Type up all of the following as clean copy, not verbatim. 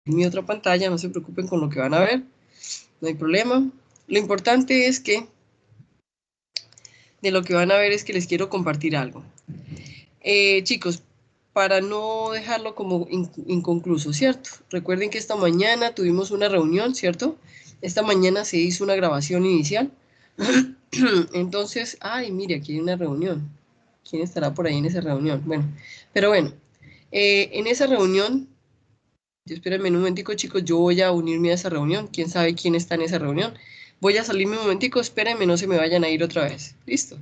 mi otra pantalla, no se preocupen con lo que van a ver, no hay problema. Lo importante es que de lo que van a ver es que les quiero compartir algo. Chicos, para no dejarlo como inconcluso, ¿cierto? Recuerden que esta mañana tuvimos una reunión, ¿cierto? Esta mañana se hizo una grabación inicial. Entonces, ay, mire, aquí hay una reunión. ¿Quién estará por ahí en esa reunión? Bueno, pero bueno, en esa reunión, espérenme un momentico, chicos, yo voy a unirme a esa reunión. ¿Quién sabe quién está en esa reunión? Voy a salirme un momentico, espérenme, no se me vayan a ir otra vez. ¿Listo?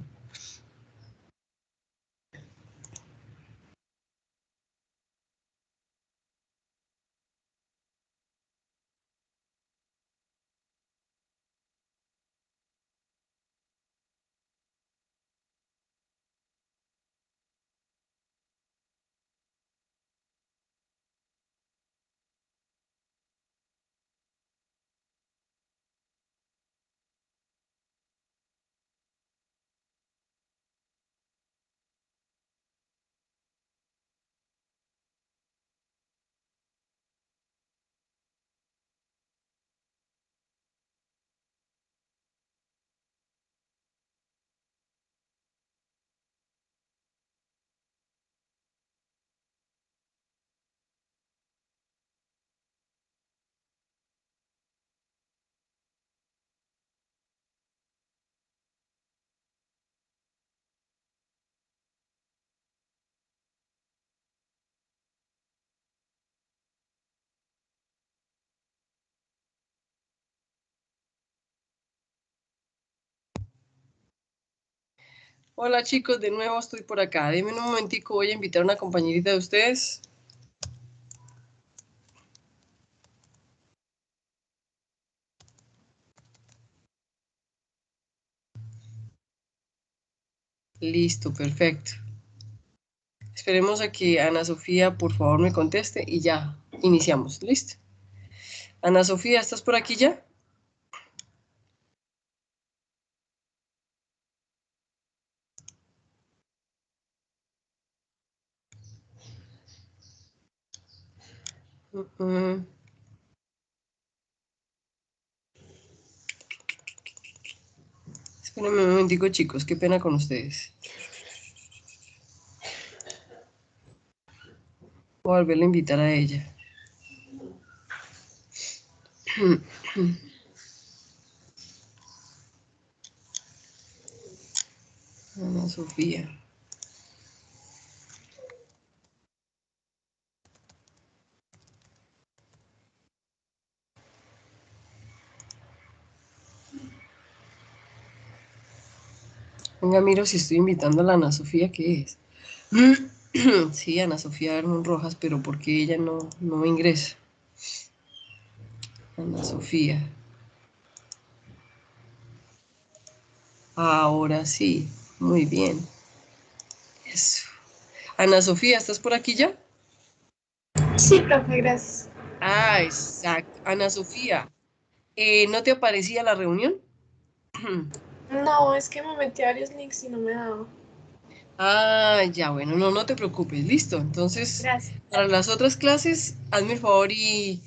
Hola chicos, de nuevo estoy por acá. Denme un momentico, voy a invitar a una compañerita de ustedes. Listo, perfecto. Esperemos a que Ana Sofía, por favor, me conteste y ya iniciamos. ¿Listo? Ana Sofía, ¿estás por aquí ya? Espérenme un momentico, chicos, qué pena con ustedes. Voy a volverle a invitar a ella. Ana Sofía. Venga, miro si estoy invitando a la Ana Sofía, ¿qué es? Sí, Ana Sofía Hermón Rojas, pero ¿por qué ella no ingresa? Ana Sofía. Ahora sí, muy bien. Eso. Ana Sofía, ¿estás por aquí ya? Sí, profe, gracias. Ah, exacto. Ana Sofía, ¿no te aparecía la reunión? No, es que me metí a varios links y no me daba. Ah, ya, bueno, no te preocupes, listo. Entonces, Gracias. para las otras clases, hazme el favor y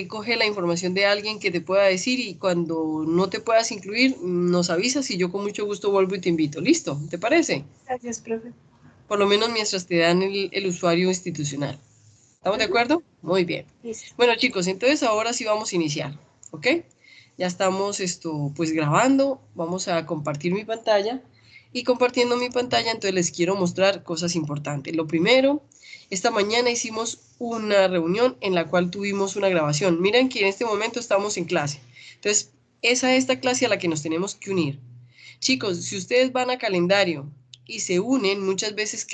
coge la información de alguien que te pueda decir y cuando no te puedas incluir, nos avisas y yo con mucho gusto vuelvo y te invito. ¿Listo? ¿Te parece? Gracias, profe. Por lo menos mientras te dan el usuario institucional. ¿Estamos de Ujú. acuerdo? Muy bien. Listo. Bueno, chicos, entonces ahora sí vamos a iniciar, ¿ok? Ya estamos pues grabando, vamos a compartir mi pantalla y compartiendo mi pantalla, entonces les quiero mostrar cosas importantes. Lo primero, esta mañana hicimos una reunión en la cual tuvimos una grabación. Miren que en este momento estamos en clase. Entonces, esta clase a la que nos tenemos que unir. Chicos, si ustedes van a calendario y se unen, muchas veces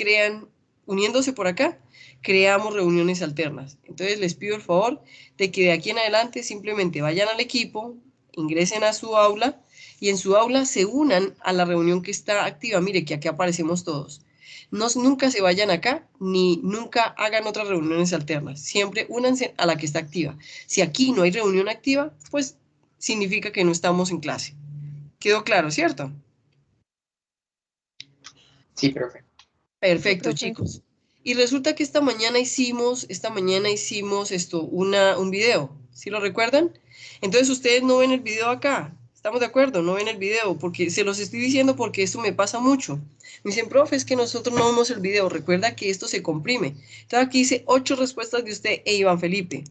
uniéndose por acá, creamos reuniones alternas. Entonces les pido el favor de que de aquí en adelante simplemente vayan al equipo, ingresen a su aula y en su aula se unan a la reunión que está activa. Mire que aquí aparecemos todos. Nunca se vayan acá ni nunca hagan otras reuniones alternas. Siempre únanse a la que está activa. Si aquí no hay reunión activa, pues significa que no estamos en clase. ¿Quedó claro, cierto? Sí, profe. Sí, Perfecto, profe. chicos. Y resulta que esta mañana hicimos un video, ¿sí lo recuerdan? Entonces ustedes no ven el video acá, ¿estamos de acuerdo? No ven el video, porque se los estoy diciendo porque esto me pasa mucho. Me dicen, profe, es que nosotros no vemos el video, recuerda que esto se comprime. Entonces aquí dice 8 respuestas de usted e Iván Felipe.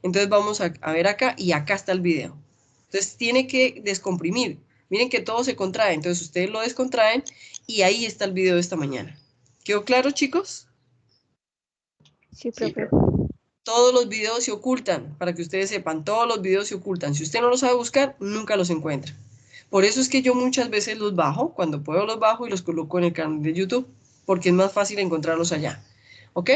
Entonces vamos a ver acá y acá está el video. Entonces tiene que descomprimir. Miren que todo se contrae, entonces ustedes lo descontraen y ahí está el video de esta mañana. ¿Quedó claro, chicos? Sí, profe. Todos los videos se ocultan, para que ustedes sepan, todos los videos se ocultan. Si usted no los sabe buscar, nunca los encuentra. Por eso es que yo muchas veces los bajo, cuando puedo los bajo y los coloco en el canal de YouTube, porque es más fácil encontrarlos allá. ¿Ok?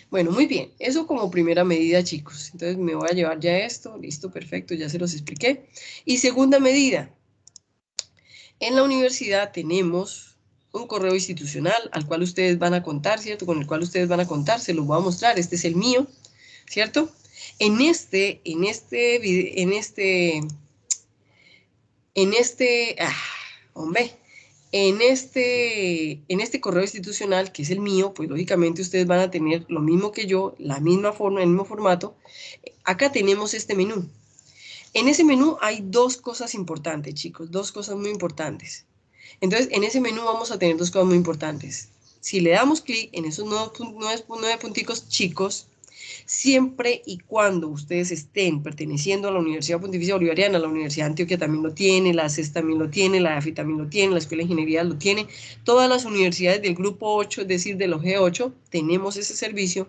Bueno, muy bien. Eso como primera medida, chicos. Entonces me voy a llevar ya esto. Listo, perfecto, ya se los expliqué. Y segunda medida. En la universidad tenemos un correo institucional al cual ustedes van a contar, ¿cierto? Con el cual ustedes van a contar, se los voy a mostrar. Este es el mío, ¿cierto? En este hombre, en este correo institucional, que es el mío, pues lógicamente ustedes van a tener lo mismo que yo, la misma forma, el mismo formato. Acá tenemos este menú. En ese menú hay dos cosas importantes, chicos, dos cosas muy importantes. Entonces, en ese menú vamos a tener dos cosas muy importantes. Si le damos clic en esos 9 punticos chicos, siempre y cuando ustedes estén perteneciendo a la Universidad Pontificia Bolivariana, la Universidad de Antioquia también lo tiene, la CES también lo tiene, la AFI también lo tiene, la Escuela de Ingeniería lo tiene, todas las universidades del grupo 8, es decir, de los G8, tenemos ese servicio.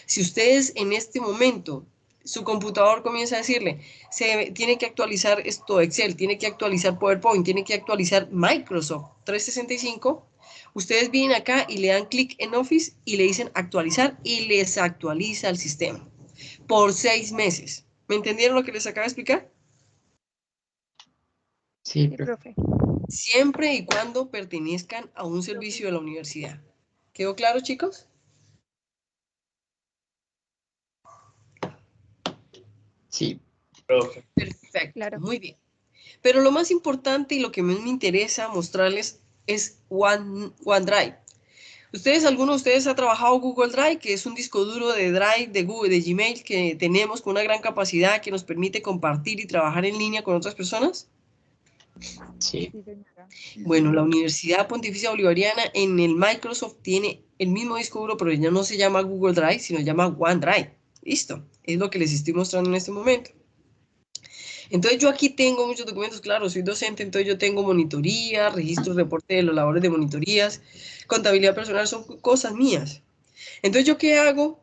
Si ustedes en este momento su computador comienza a decirle, se tiene que actualizar esto Excel, tiene que actualizar PowerPoint, tiene que actualizar Microsoft 365, ustedes vienen acá y le dan clic en Office y le dicen actualizar y les actualiza el sistema por 6 meses. ¿Me entendieron lo que les acabo de explicar? Sí, profe. Siempre y cuando pertenezcan a un servicio de la universidad. ¿Quedó claro, chicos? Sí, profe. Perfecto, Claro. muy bien. Pero lo más importante y lo que más me interesa mostrarles es OneDrive. ¿Alguno de ustedes ha trabajado Google Drive, que es un disco duro de Drive de Google, de Gmail que tenemos con una gran capacidad que nos permite compartir y trabajar en línea con otras personas? Sí. Sí, señora. Bueno, la Universidad Pontificia Bolivariana en el Microsoft tiene el mismo disco duro, pero ya no se llama Google Drive, sino se llama OneDrive. Listo, es lo que les estoy mostrando en este momento. Entonces yo aquí tengo muchos documentos, claro, soy docente, entonces yo tengo monitoría, registro, reporte de los labores de monitorías, contabilidad personal, son cosas mías. Entonces, ¿yo qué hago?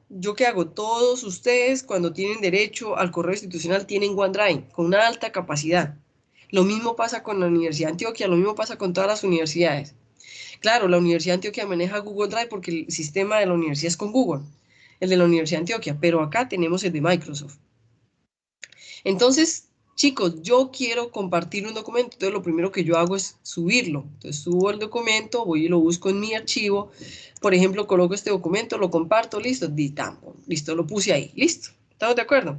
Todos ustedes cuando tienen derecho al correo institucional tienen OneDrive con una alta capacidad. Lo mismo pasa con la Universidad de Antioquia, lo mismo pasa con todas las universidades. Claro, la Universidad de Antioquia maneja Google Drive porque el sistema de la universidad es con Google, el de la Universidad de Antioquia, pero acá tenemos el de Microsoft. Entonces, chicos, yo quiero compartir un documento, entonces lo primero que yo hago es subirlo. Entonces subo el documento, voy y lo busco en mi archivo, por ejemplo, coloco este documento, lo comparto, listo, listo, lo puse ahí, listo, ¿estamos de acuerdo?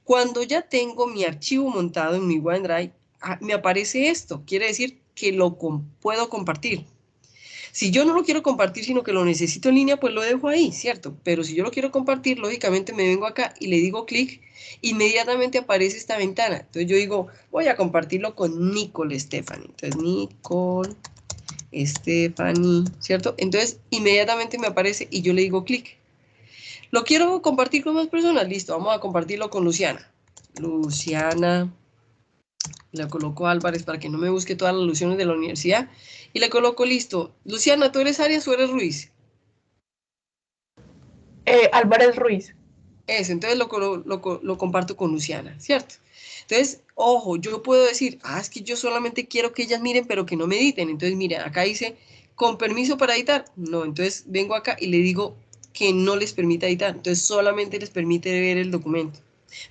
Cuando ya tengo mi archivo montado en mi OneDrive, me aparece esto, quiere decir que lo puedo compartir. Si yo no lo quiero compartir, sino que lo necesito en línea, pues lo dejo ahí, ¿cierto? Pero si yo lo quiero compartir, lógicamente me vengo acá y le digo clic, inmediatamente aparece esta ventana. Entonces yo digo, voy a compartirlo con Nicole Stephanie. Entonces, Nicole Stephanie, ¿cierto? Entonces, inmediatamente me aparece y yo le digo clic. ¿Lo quiero compartir con más personas? Listo, vamos a compartirlo con Luciana. Luciana, le coloco Álvarez para que no me busque todas las alusiones de la universidad. Y le coloco listo. Luciana, ¿tú eres Arias o eres Ruiz? Álvarez Ruiz. Eso, entonces lo comparto con Luciana, ¿cierto? Entonces, ojo, yo puedo decir, es que yo solamente quiero que ellas miren, pero que no me editen. Entonces, miren, acá dice, con permiso para editar. No, entonces vengo acá y le digo que no les permita editar. Entonces, solamente les permite ver el documento,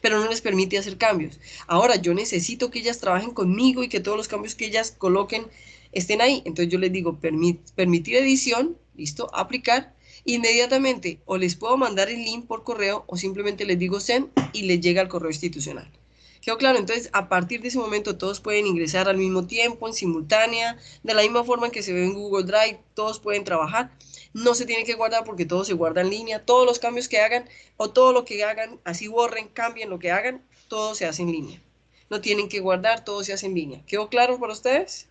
pero no les permite hacer cambios. Ahora, yo necesito que ellas trabajen conmigo y que todos los cambios que ellas coloquen estén ahí. Entonces, yo les digo, permitir edición, listo, aplicar. Inmediatamente o les puedo mandar el link por correo o simplemente les digo send y les llega al correo institucional. ¿Quedó claro? Entonces, a partir de ese momento, todos pueden ingresar al mismo tiempo, en simultánea, de la misma forma en que se ve en Google Drive, todos pueden trabajar. No se tiene que guardar porque todo se guarda en línea. Todos los cambios que hagan o todo lo que hagan, así borren, cambien lo que hagan, todo se hace en línea. No tienen que guardar, todo se hace en línea. ¿Quedó claro para ustedes?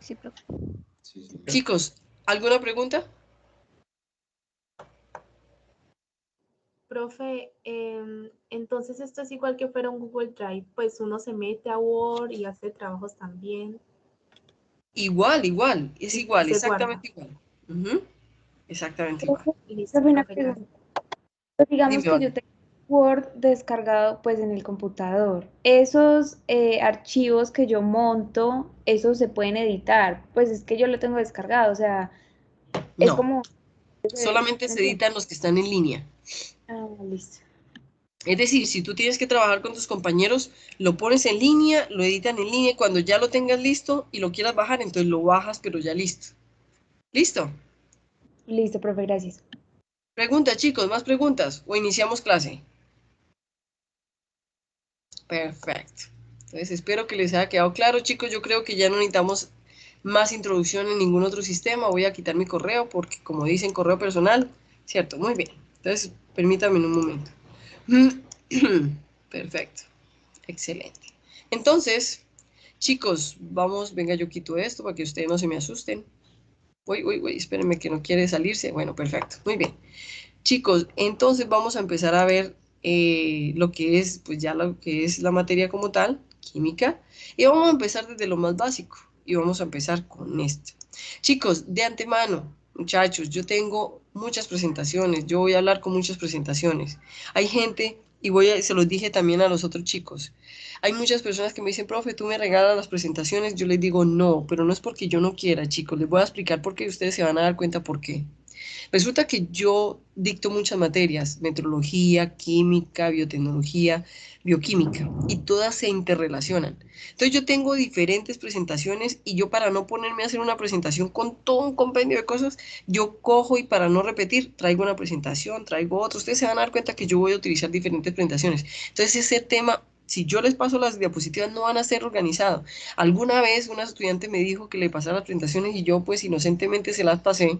Sí, profe. Chicos, ¿alguna pregunta? Profe, entonces esto es igual que fuera un Google Drive, pues uno se mete a Word y hace trabajos también Igual, igual, es y igual, se guarda. exactamente igual. Ujú, exactamente igual. Listo, Profe, una profe, gracias. pregunta. Pues digamos Dime, que vale. yo tengo Word descargado pues en el computador. Esos archivos que yo monto, esos se pueden editar. Pues es que yo lo tengo descargado, o sea, es No, como... solamente ¿Me se entiendes? editan los que están en línea. Ah, listo. Es decir, si tú tienes que trabajar con tus compañeros, lo pones en línea, lo editan en línea, y cuando ya lo tengas listo y lo quieras bajar, entonces lo bajas, pero ya listo. ¿Listo? Listo, profe, gracias. Pregunta, chicos, ¿más preguntas? ¿O iniciamos clase? Perfecto. Entonces espero que les haya quedado claro, chicos. Yo creo que ya no necesitamos más introducción en ningún otro sistema. Voy a quitar mi correo porque, como dicen, correo personal. Cierto, muy bien. Entonces, permítanme un momento. Perfecto. Excelente. Entonces, chicos, vamos, venga, yo quito esto para que ustedes no se me asusten. Uy, espérenme que no quiere salirse. Bueno, perfecto. Muy bien. Chicos, entonces vamos a empezar a ver lo que es, pues ya lo que es la materia como tal, química, y vamos a empezar desde lo más básico, y vamos a empezar con esto. Chicos, de antemano, muchachos, yo tengo muchas presentaciones, yo voy a hablar con muchas presentaciones. Hay gente, y se los dije también a los otros chicos, hay muchas personas que me dicen, profe, tú me regalas las presentaciones, yo les digo no, pero no es porque yo no quiera, chicos, les voy a explicar por qué ustedes se van a dar cuenta por qué. Resulta que yo dicto muchas materias, metrología, química, biotecnología, bioquímica, y todas se interrelacionan. Entonces yo tengo diferentes presentaciones y yo para no ponerme a hacer una presentación con todo un compendio de cosas, yo cojo y para no repetir, traigo una presentación, traigo otra. Ustedes se van a dar cuenta que yo voy a utilizar diferentes presentaciones. Entonces ese tema... Si yo les paso las diapositivas, no van a ser organizados. Alguna vez una estudiante me dijo que le pasara las presentaciones y yo pues inocentemente se las pasé.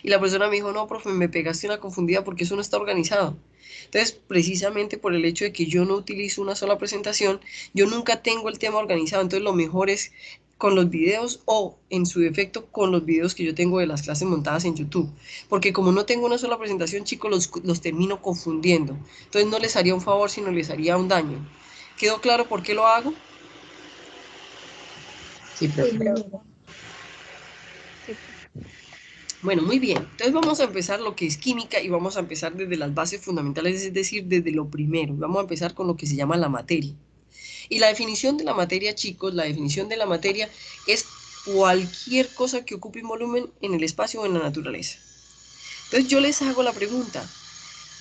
Y la persona me dijo, no, profe, me pegaste una confundida porque eso no está organizado. Entonces, precisamente por el hecho de que yo no utilizo una sola presentación, yo nunca tengo el tema organizado. Entonces, lo mejor es con los videos o, en su defecto, con los videos que yo tengo de las clases montadas en YouTube. Porque como no tengo una sola presentación, chicos, los termino confundiendo. Entonces, no les haría un favor, sino les haría un daño. ¿Quedó claro por qué lo hago? Sí, Sí, profe. profe. Sí, profe. Bueno, muy bien. Entonces vamos a empezar lo que es química y vamos a empezar desde las bases fundamentales, es decir, desde lo primero. Vamos a empezar con lo que se llama la materia. Y la definición de la materia, chicos, la definición de la materia es cualquier cosa que ocupe un volumen en el espacio o en la naturaleza. Entonces yo les hago la pregunta.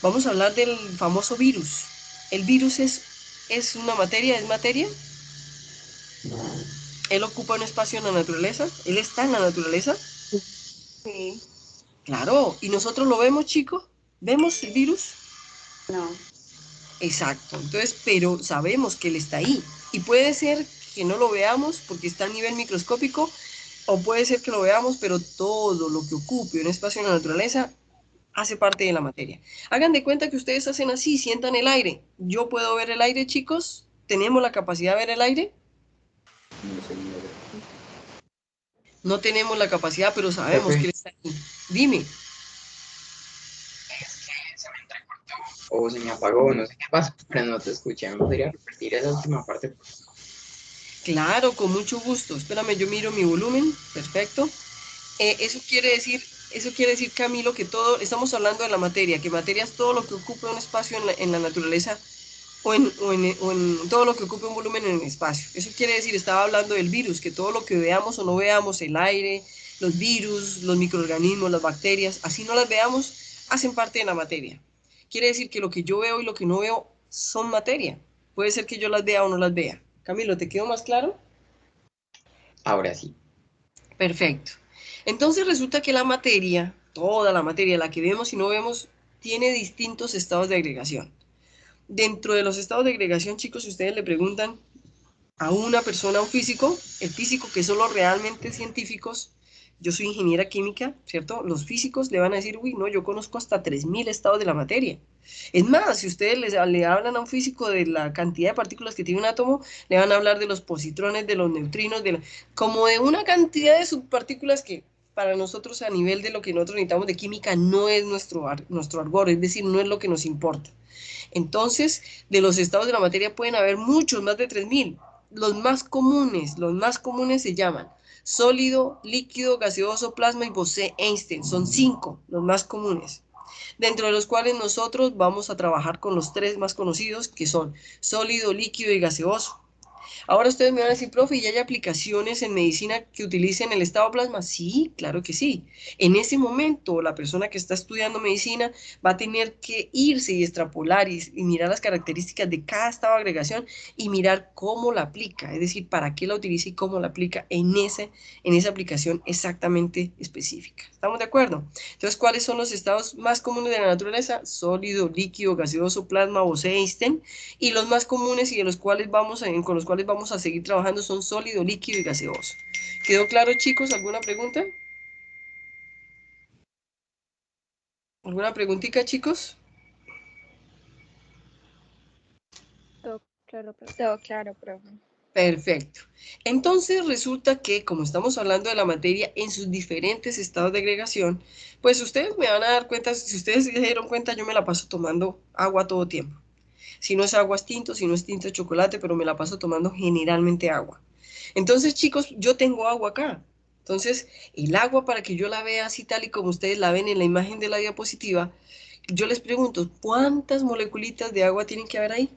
Vamos a hablar del famoso virus. ¿El virus es una materia? ¿Es materia? ¿Él ocupa un espacio en la naturaleza? ¿Él está en la naturaleza? Sí, Claro. ¿Y nosotros lo vemos, chicos? ¿Vemos el virus? no. Exacto, entonces, pero sabemos que él está ahí. Y puede ser que no lo veamos porque está a nivel microscópico, o puede ser que lo veamos, pero todo lo que ocupe un espacio en la naturaleza hace parte de la materia. Hagan de cuenta que ustedes hacen así, sientan el aire. Yo puedo ver el aire, chicos. ¿Tenemos la capacidad de ver el aire? No, señor. No tenemos la capacidad, pero sabemos que Profe, él está ahí. Dime. es que se me entrecortó o se me apagó, no sé qué pasó, pero no te escuché. ¿Me podría repetir esa última parte? Claro, con mucho gusto. Espérame, yo miro mi volumen. Perfecto. Eso quiere decir, Camilo, que todo, estamos hablando de la materia, que materia es todo lo que ocupe un espacio en la naturaleza o en todo lo que ocupe un volumen en el espacio. Eso quiere decir, estaba hablando del virus, que todo lo que veamos o no veamos, el aire, los virus, los microorganismos, las bacterias, así no las veamos, hacen parte de la materia. Quiere decir que lo que yo veo y lo que no veo son materia. Puede ser que yo las vea o no las vea. Camilo, ¿te quedó más claro? Ahora sí. Perfecto. Entonces resulta que la materia, toda la materia, la que vemos y no vemos, tiene distintos estados de agregación. Dentro de los estados de agregación, chicos, si ustedes le preguntan a una persona, a un físico, el físico que son los realmente científicos, yo soy ingeniera química, ¿cierto? Los físicos le van a decir, uy, no, yo conozco hasta 3000 estados de la materia. Es más, si ustedes le hablan a un físico de la cantidad de partículas que tiene un átomo, le van a hablar de los positrones, de los neutrinos, como de una cantidad de subpartículas que para nosotros a nivel de lo que nosotros necesitamos de química no es nuestro arbor, es decir, no es lo que nos importa. Entonces, de los estados de la materia pueden haber muchos, más de 3000. Los más comunes se llaman sólido, líquido, gaseoso, plasma y Bose-Einstein. Son 5 los más comunes, dentro de los cuales nosotros vamos a trabajar con los 3 más conocidos, que son sólido, líquido y gaseoso. Ahora ustedes me van a decir, profe, ¿y hay aplicaciones en medicina que utilicen el estado plasma? Sí, claro que sí. En ese momento, la persona que está estudiando medicina va a tener que irse y extrapolar y mirar las características de cada estado de agregación y mirar cómo la aplica, es decir, para qué la utiliza y cómo la aplica en esa aplicación exactamente específica. ¿Estamos de acuerdo? Entonces, ¿cuáles son los estados más comunes de la naturaleza? Sólido, líquido, gaseoso, plasma, Bose-Einstein. Y los más comunes y de los cuales con los cuales vamos a seguir trabajando son sólido, líquido y gaseoso. ¿Quedó claro, chicos? ¿Alguna pregunta? ¿Alguna preguntita, chicos? Todo claro, profe. Perfecto. Entonces resulta que, como estamos hablando de la materia en sus diferentes estados de agregación, pues ustedes me van a dar cuenta, si ustedes se dieron cuenta, yo me la paso tomando agua todo tiempo. Si no es agua es tinto, si no es tinto es chocolate, pero me la paso tomando generalmente agua. Entonces, chicos, yo tengo agua acá. Entonces, el agua, para que yo la vea así tal y como ustedes la ven en la imagen de la diapositiva, yo les pregunto, ¿cuántas moleculitas de agua tienen que haber ahí?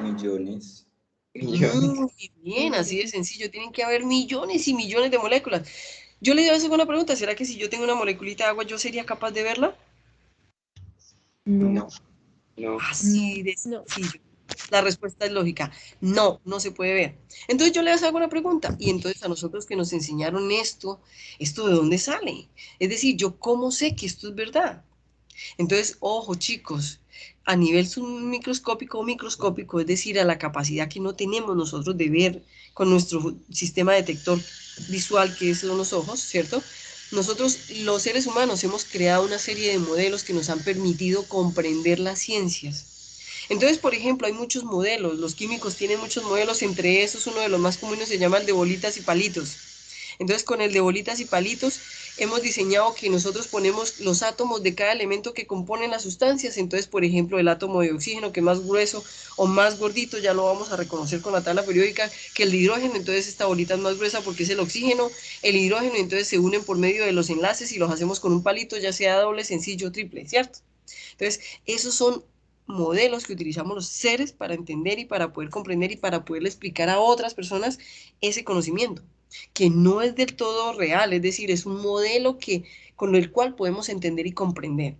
Millones. Muy bien, así de sencillo. Tienen que haber millones y millones de moléculas. Yo les hago una pregunta, ¿será que si yo tengo una moleculita de agua, yo sería capaz de verla? No, no. Así de No. sencillo. La respuesta es lógica. No, no se puede ver. Entonces yo les hago una pregunta. Y entonces a nosotros que nos enseñaron ¿esto de dónde sale? Es decir, ¿yo cómo sé que esto es verdad? Entonces, ojo chicos, a nivel submicroscópico o microscópico, es decir, a la capacidad que no tenemos nosotros de ver con nuestro sistema detector visual, que son los ojos, ¿cierto? Nosotros, los seres humanos, hemos creado una serie de modelos que nos han permitido comprender las ciencias. Entonces, por ejemplo, hay muchos modelos, los químicos tienen muchos modelos, entre esos uno de los más comunes se llama el de bolitas y palitos. Entonces, con el de bolitas y palitos, hemos diseñado que nosotros ponemos los átomos de cada elemento que componen las sustancias. Entonces, por ejemplo, el átomo de oxígeno, que es más grueso o más gordito, ya lo vamos a reconocer con la tabla periódica, que el de hidrógeno, entonces esta bolita es más gruesa porque es el oxígeno, el hidrógeno, entonces se unen por medio de los enlaces y los hacemos con un palito, ya sea doble, sencillo o triple, ¿cierto? Entonces, esos son modelos que utilizamos los seres para entender y para poder comprender y para poderle explicar a otras personas ese conocimiento, que no es del todo real, es decir, es un modelo con el cual podemos entender y comprender.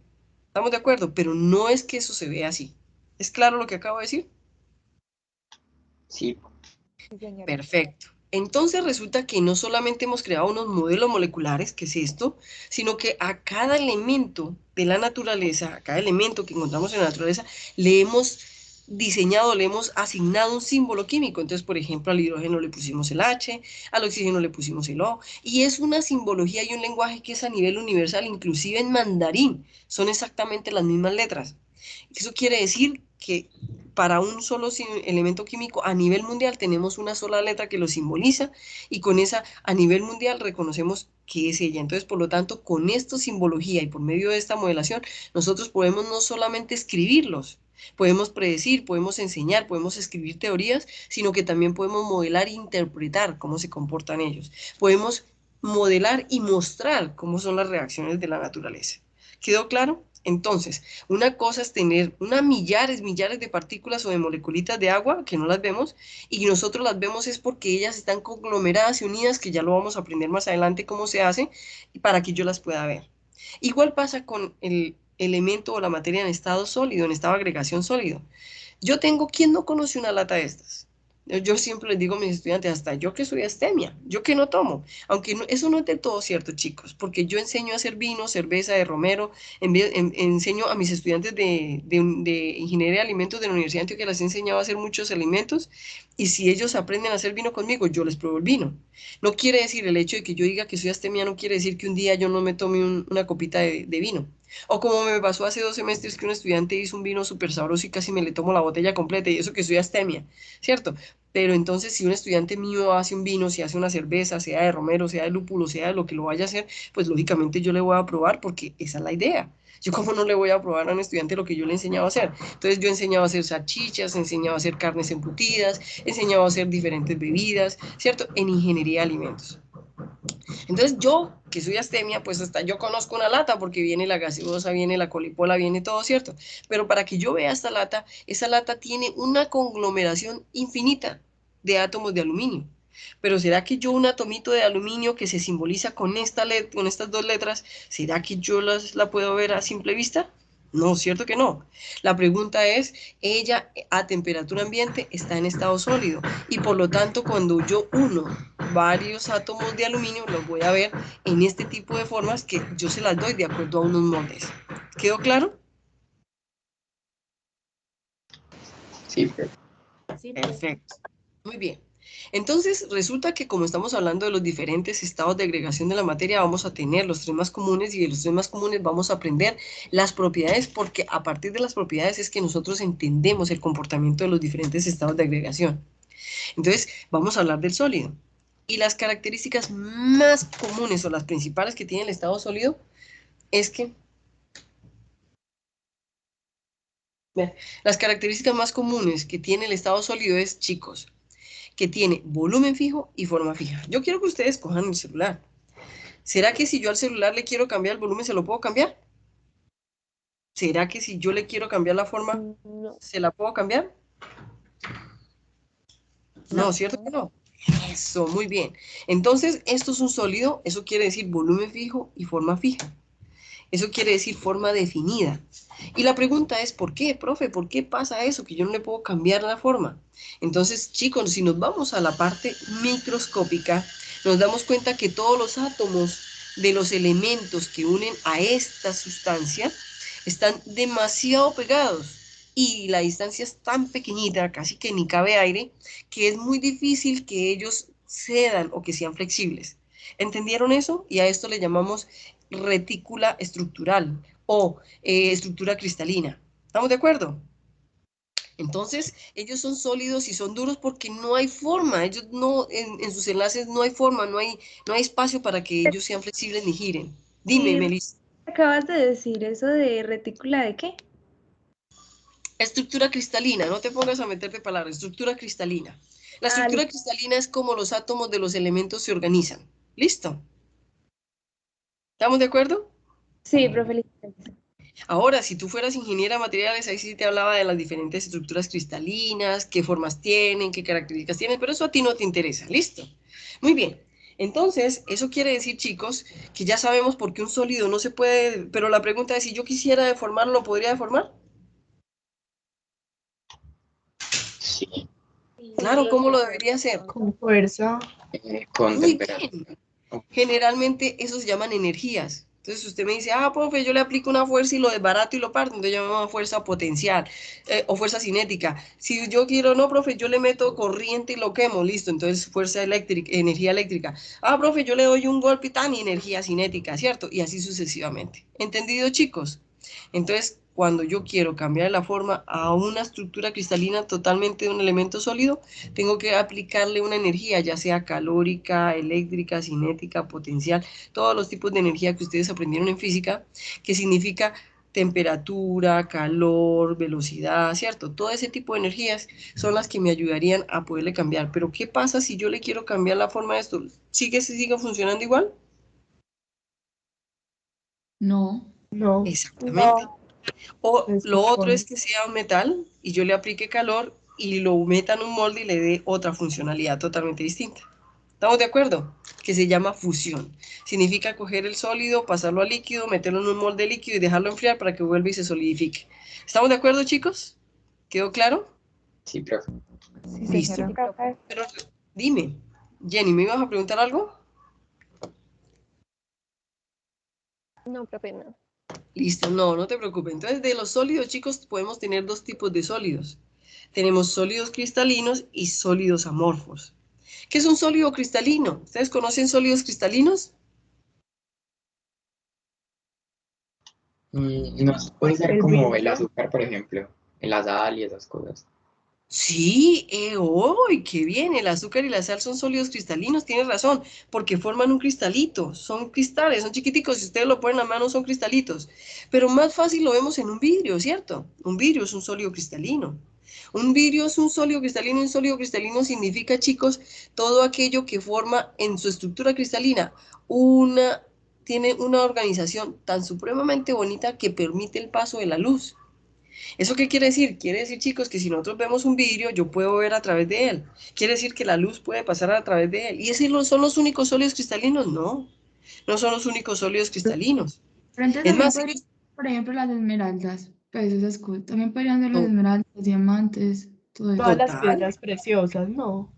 ¿Estamos de acuerdo? Pero no es que eso se vea así. ¿Es claro lo que acabo de decir? Sí, Sí, señora. Perfecto. Entonces resulta que no solamente hemos creado unos modelos moleculares, que es esto, sino que a cada elemento de la naturaleza, a cada elemento que encontramos en la naturaleza, le hemos diseñado, le hemos asignado un símbolo químico. Entonces, por ejemplo, al hidrógeno le pusimos el H, al oxígeno le pusimos el O, y es una simbología y un lenguaje que es a nivel universal, inclusive en mandarín, son exactamente las mismas letras. Eso quiere decir que para un solo elemento químico a nivel mundial tenemos una sola letra que lo simboliza y con esa a nivel mundial reconocemos que es ella. Entonces, por lo tanto, con esta simbología y por medio de esta modelación, nosotros podemos no solamente escribirlos, podemos predecir, podemos enseñar, podemos escribir teorías, sino que también podemos modelar e interpretar cómo se comportan ellos. Podemos modelar y mostrar cómo son las reacciones de la naturaleza. ¿Quedó claro? Entonces, una cosa es tener millares de partículas o de moleculitas de agua que no las vemos y nosotros las vemos es porque ellas están conglomeradas y unidas, que ya lo vamos a aprender más adelante cómo se hace, para que yo las pueda ver. Igual pasa con el elemento o la materia en estado sólido, en estado de agregación sólido. ¿Quién no conoce una lata de estas? Yo siempre les digo a mis estudiantes, hasta yo que soy astemia, yo que no tomo, aunque eso no es del todo cierto, chicos, porque yo enseño a hacer vino, cerveza de romero, enseño a mis estudiantes de ingeniería de alimentos de la Universidad de Antioquia, les he enseñado a hacer muchos alimentos, y si ellos aprenden a hacer vino conmigo, yo les pruebo el vino. No quiere decir, el hecho de que yo diga que soy astemia, no quiere decir que un día yo no me tome una copita de vino. O como me pasó hace 2 semestres que un estudiante hizo un vino súper sabroso y casi me le tomo la botella completa, y eso que soy astemia, ¿cierto? Pero entonces, si un estudiante mío hace un vino, si hace una cerveza, sea de romero, sea de lúpulo, sea de lo que lo vaya a hacer, pues lógicamente yo le voy a probar porque esa es la idea. Yo como no le voy a probar a un estudiante lo que yo le he enseñado a hacer. Entonces yo he enseñado a hacer salchichas, he enseñado a hacer carnes embutidas, he enseñado a hacer diferentes bebidas, ¿cierto? En ingeniería de alimentos. Entonces yo, que soy astemia, pues hasta yo conozco una lata porque viene la gaseosa, viene la colipola, viene todo, ¿cierto? Pero para que yo vea esta lata, esa lata tiene una conglomeración infinita de átomos de aluminio. Pero ¿será que yo un atomito de aluminio que se simboliza con con estas dos letras, ¿será que yo la puedo ver a simple vista? No, cierto que no. La pregunta es, ella a temperatura ambiente está en estado sólido y por lo tanto cuando yo uno varios átomos de aluminio los voy a ver en este tipo de formas que yo se las doy de acuerdo a unos moldes. ¿Quedó claro? Sí, profe. Sí, profe. Perfecto. Muy bien. Entonces, resulta que como estamos hablando de los diferentes estados de agregación de la materia, vamos a tener los tres más comunes y de los tres más comunes vamos a aprender las propiedades porque a partir de las propiedades es que nosotros entendemos el comportamiento de los diferentes estados de agregación. Entonces, vamos a hablar del sólido. Y las características más comunes o las principales que tiene el estado sólido es que las características más comunes que tiene el estado sólido es, chicos, que tiene volumen fijo y forma fija. Yo quiero que ustedes cojan el celular. ¿Será que si yo al celular le quiero cambiar el volumen, se lo puedo cambiar? ¿Será que si yo le quiero cambiar la forma, No, se la puedo cambiar? No, no. ¿cierto que no? Eso, muy bien. Entonces, esto es un sólido, eso quiere decir volumen fijo y forma fija. Eso quiere decir forma definida. Y la pregunta es, ¿por qué, profe? ¿Por qué pasa eso? Que yo no le puedo cambiar la forma. Entonces, chicos, si nos vamos a la parte microscópica, nos damos cuenta que todos los átomos de los elementos que unen a esta sustancia están demasiado pegados. Y la distancia es tan pequeñita, casi que ni cabe aire, que es muy difícil que ellos cedan o que sean flexibles. ¿Entendieron eso? Y a esto le llamamos retícula estructural o estructura cristalina. ¿Estamos de acuerdo? Entonces, ellos son sólidos y son duros porque no hay forma, ellos no, en sus enlaces no hay forma, no hay espacio para que ellos sean flexibles ni giren. Dime, ¿Y Melissa. acabas de decir eso de retícula de qué? Estructura cristalina, no te pongas a meterte palabras, estructura cristalina. La Ah, estructura listo. cristalina es como los átomos de los elementos se organizan. ¿Listo? ¿Estamos de acuerdo? Sí, profe, listo. Ahora, si tú fueras ingeniera de materiales, ahí sí te hablaba de las diferentes estructuras cristalinas, qué formas tienen, qué características tienen, pero eso a ti no te interesa. ¿Listo? Muy bien. Entonces, eso quiere decir, chicos, que ya sabemos por qué un sólido no se puede, pero la pregunta es, si yo quisiera deformarlo, ¿lo podría deformar? Sí, Claro, Sí, ¿cómo lo debería hacer? con fuerza. con Muy temperatura. bien. Generalmente esos se llaman energías. Entonces usted me dice, profe, yo le aplico una fuerza y lo desbarato y lo parto, entonces llamamos fuerza potencial o fuerza cinética. Si yo quiero, no, profe, yo le meto corriente y lo quemo, listo, entonces fuerza eléctrica, energía eléctrica. Profe, yo le doy un golpe y tan y energía cinética, ¿cierto? Y así sucesivamente. ¿Entendido, chicos? Entonces, cuando yo quiero cambiar la forma a una estructura cristalina totalmente de un elemento sólido, tengo que aplicarle una energía, ya sea calórica, eléctrica, cinética, potencial, todos los tipos de energía que ustedes aprendieron en física, que significa temperatura, calor, velocidad, ¿cierto? Todo ese tipo de energías son las que me ayudarían a poderle cambiar. Pero ¿qué pasa si yo le quiero cambiar la forma de esto? ¿Sigue funcionando igual? No, No, Exactamente. No, O se lo otro es supone. que sea un metal y yo le aplique calor y lo meta en un molde y le dé otra funcionalidad totalmente distinta. ¿Estamos de acuerdo? Que se llama fusión. Significa coger el sólido, pasarlo a líquido, meterlo en un molde líquido y dejarlo enfriar para que vuelva y se solidifique. ¿Estamos de acuerdo, chicos? ¿Quedó claro? Sí, profe. Sí, Listo. señora. Profe, Pero dime, Jenny, ¿me ibas a preguntar algo? No, profe, no. Listo, no, no te preocupes. Entonces, de los sólidos, chicos, podemos tener dos tipos de sólidos. Tenemos sólidos cristalinos y sólidos amorfos. ¿Qué es un sólido cristalino? ¿Ustedes conocen sólidos cristalinos? No puede ser El como el vidrio. azúcar, por ejemplo, la sal y esas cosas. Sí, ¡uy, qué bien! El azúcar y la sal son sólidos cristalinos, tienes razón, porque forman un cristalito, son cristales, son chiquiticos, si ustedes lo ponen a mano son cristalitos, pero más fácil lo vemos en un vidrio, ¿cierto? Un vidrio es un sólido cristalino. Un vidrio es un sólido cristalino, y un sólido cristalino significa, chicos, todo aquello que forma en su estructura cristalina una, tiene una organización tan supremamente bonita que permite el paso de la luz. ¿Eso qué quiere decir? Quiere decir, chicos, que si nosotros vemos un vidrio, yo puedo ver a través de él. Quiere decir que la luz puede pasar a través de él. ¿Y esos son los únicos sólidos cristalinos? No, no son los únicos sólidos cristalinos. Pero entonces Es también más, podrían, ellos, por ejemplo, las esmeraldas, pues esas cosas. También podrían ser las no, esmeraldas, diamantes, todo eso. Todas las total, piedras preciosas, no.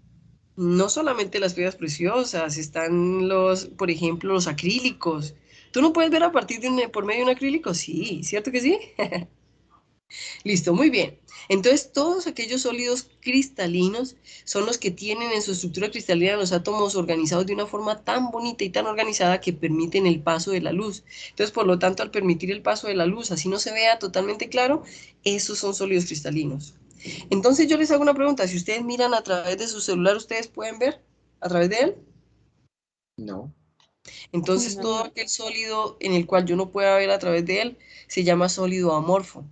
no solamente las piedras preciosas, están los, por ejemplo, los acrílicos. ¿Tú no puedes ver a partir de por medio de un acrílico? Sí, ¿cierto que sí? Listo, muy bien. Entonces, todos aquellos sólidos cristalinos son los que tienen en su estructura cristalina los átomos organizados de una forma tan bonita y tan organizada que permiten el paso de la luz. Entonces, por lo tanto, al permitir el paso de la luz, así no se vea totalmente claro, esos son sólidos cristalinos. Entonces, yo les hago una pregunta. Si ustedes miran a través de su celular, ¿ustedes pueden ver a través de él? No. Entonces, no. todo aquel sólido en el cual yo no pueda ver a través de él se llama sólido amorfo.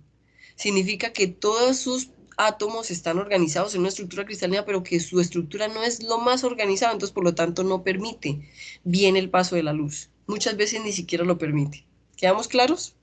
Significa que todos sus átomos están organizados en una estructura cristalina, pero que su estructura no es lo más organizada, entonces por lo tanto no permite bien el paso de la luz. Muchas veces ni siquiera lo permite. ¿Quedamos claros?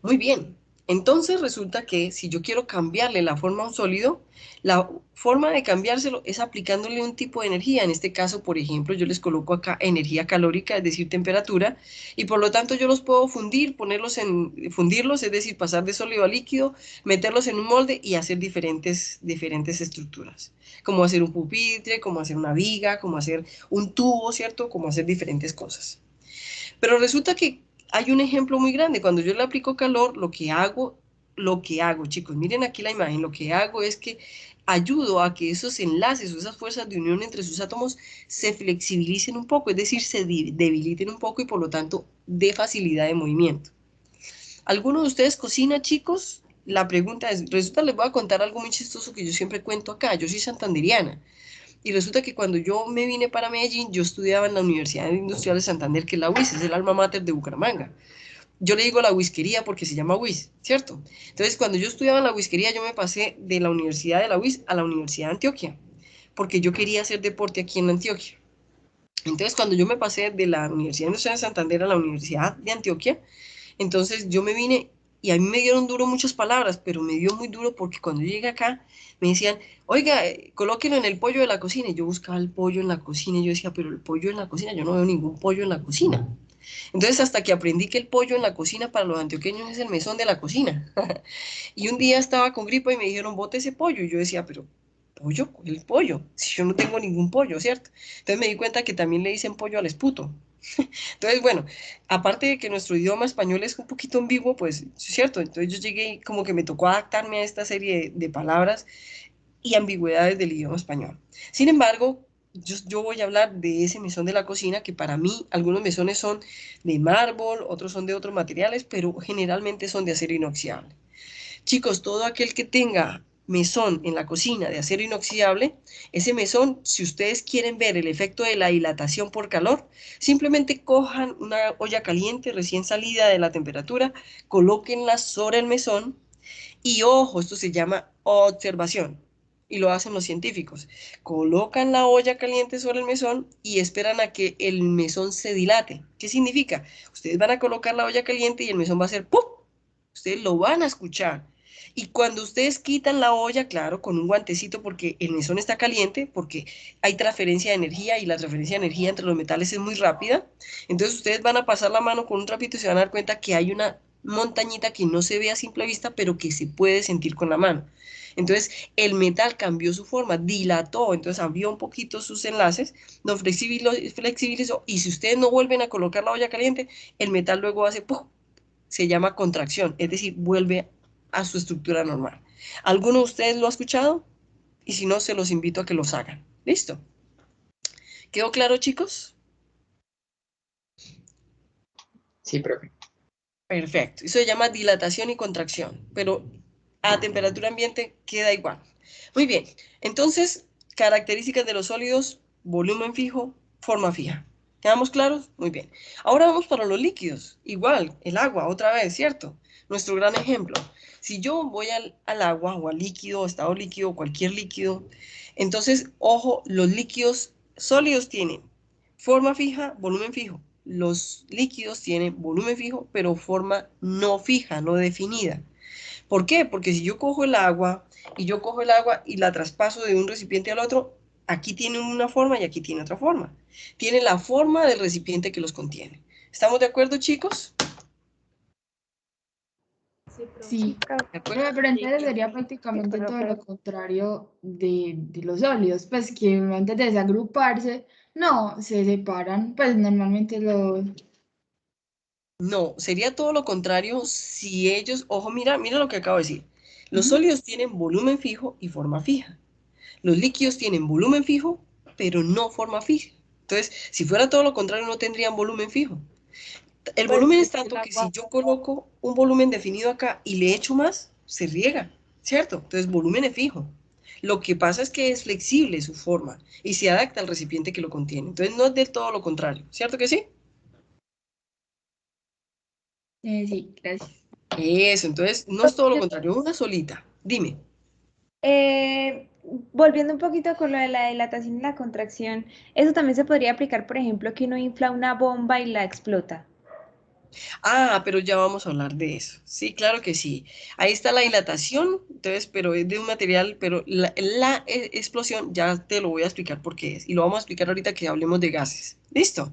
Muy bien. Entonces resulta que si yo quiero cambiarle la forma a un sólido, la forma de cambiárselo es aplicándole un tipo de energía. En este caso, por ejemplo, yo les coloco acá energía calórica, es decir, temperatura, y por lo tanto yo los puedo fundir, fundirlos, es decir, pasar de sólido a líquido, meterlos en un molde y hacer diferentes estructuras, como hacer un pupitre, como hacer una viga, como hacer un tubo, ¿cierto? Como hacer diferentes cosas. Pero resulta que hay un ejemplo muy grande. Cuando yo le aplico calor, lo que hago, chicos, miren aquí la imagen, lo que hago es que ayudo a que esos enlaces o esas fuerzas de unión entre sus átomos se flexibilicen un poco, es decir, se debiliten un poco y por lo tanto dé facilidad de movimiento. ¿Alguno de ustedes cocina, chicos? La pregunta es, resulta, les voy a contar algo muy chistoso que yo siempre cuento acá. Yo soy santanderiana. Y resulta que cuando yo me vine para Medellín, yo estudiaba en la Universidad Industrial de Santander, que es la UIS, es el alma mater de Bucaramanga. Yo le digo la whiskería porque se llama WIS, ¿cierto? Entonces, cuando yo estudiaba en la whiskería, yo me pasé de la Universidad de la UIS a la Universidad de Antioquia, porque yo quería hacer deporte aquí en Antioquia. Entonces, cuando yo me pasé de la Universidad Industrial de Santander a la Universidad de Antioquia, entonces yo me vine y a mí me dieron duro muchas palabras, pero me dio muy duro porque cuando yo llegué acá me decían, oiga, colóquelo en el pollo de la cocina. Y yo buscaba el pollo en la cocina y yo decía, pero el pollo en la cocina, yo no veo ningún pollo en la cocina. Entonces hasta que aprendí que el pollo en la cocina para los antioqueños es el mesón de la cocina. Y un día estaba con gripa y me dijeron, bote ese pollo. Y yo decía, pero pollo, ¿cuál es pollo? Si yo no tengo ningún pollo, ¿cierto? Entonces me di cuenta que también le dicen pollo al esputo. Entonces, bueno, aparte de que nuestro idioma español es un poquito ambiguo, pues, es cierto, entonces yo llegué y como que me tocó adaptarme a esta serie de palabras y ambigüedades del idioma español. Sin embargo, yo voy a hablar de ese mesón de la cocina, que para mí algunos mesones son de mármol, otros son de otros materiales, pero generalmente son de acero inoxidable. Chicos, todo aquel que tenga mesón en la cocina de acero inoxidable, ese mesón, si ustedes quieren ver el efecto de la dilatación por calor, simplemente cojan una olla caliente recién salida de la temperatura, colóquenla sobre el mesón y ojo, esto se llama observación y lo hacen los científicos. Colocan la olla caliente sobre el mesón y esperan a que el mesón se dilate. ¿Qué significa? Ustedes van a colocar la olla caliente y el mesón va a hacer ¡pum! Ustedes lo van a escuchar. Y cuando ustedes quitan la olla, claro, con un guantecito porque el mesón está caliente, porque hay transferencia de energía y la transferencia de energía entre los metales es muy rápida, entonces ustedes van a pasar la mano con un trapito y se van a dar cuenta que hay una montañita que no se ve a simple vista, pero que se puede sentir con la mano. Entonces, el metal cambió su forma, dilató, entonces abrió un poquito sus enlaces, lo flexibilizó, y si ustedes no vuelven a colocar la olla caliente, el metal luego hace ¡puf! Se llama contracción, es decir, vuelve a su estructura normal. ¿Alguno de ustedes lo ha escuchado? Y si no, se los invito a que los hagan. ¿Listo? ¿Quedó claro, chicos? Sí, profe. Perfecto. Eso se llama dilatación y contracción, pero a temperatura ambiente queda igual. Muy bien. Entonces, características de los sólidos, volumen fijo, forma fija. ¿Quedamos claros? Muy bien. Ahora vamos para los líquidos. Igual, el agua, otra vez, ¿cierto? Nuestro gran ejemplo. Si yo voy al agua o al líquido, estado líquido, cualquier líquido, entonces, ojo, los líquidos sólidos tienen forma fija, volumen fijo. Los líquidos tienen volumen fijo, pero forma no fija, no definida. ¿Por qué? Porque si yo cojo el agua y la traspaso de un recipiente al otro, aquí tiene una forma y aquí tiene otra forma. Tiene la forma del recipiente que los contiene. ¿Estamos de acuerdo, chicos? Sí, profe. Sí, ¿De acuerdo? pero entonces Sí. sería prácticamente pero- todo pero- lo contrario de los sólidos, pues que antes de desagruparse, no, se separan, pues normalmente los... No, sería todo lo contrario si ellos, ojo, mira lo que acabo de decir. Los Ujú. sólidos tienen volumen fijo y forma fija. Los líquidos tienen volumen fijo, pero no forma fija. Entonces, si fuera todo lo contrario, no tendrían volumen fijo. El Pues volumen es es que el tanto que si agua, yo coloco un volumen definido acá y le echo más, se riega, ¿cierto? Entonces, volumen es fijo. Lo que pasa es que es flexible su forma y se adapta al recipiente que lo contiene. Entonces, no es del todo lo contrario, ¿cierto que sí? Sí, gracias. Eso, entonces, no es todo lo contrario, una solita. Dime. Eh, Volviendo un poquito con lo de la dilatación y la contracción, eso también se podría aplicar, por ejemplo, que uno infla una bomba y la explota. Ah, pero ya vamos a hablar de eso. Sí, claro que sí. Ahí está la dilatación, entonces, pero es de un material, pero la explosión ya te lo voy a explicar por qué es. Y lo vamos a explicar ahorita que hablemos de gases. ¿Listo?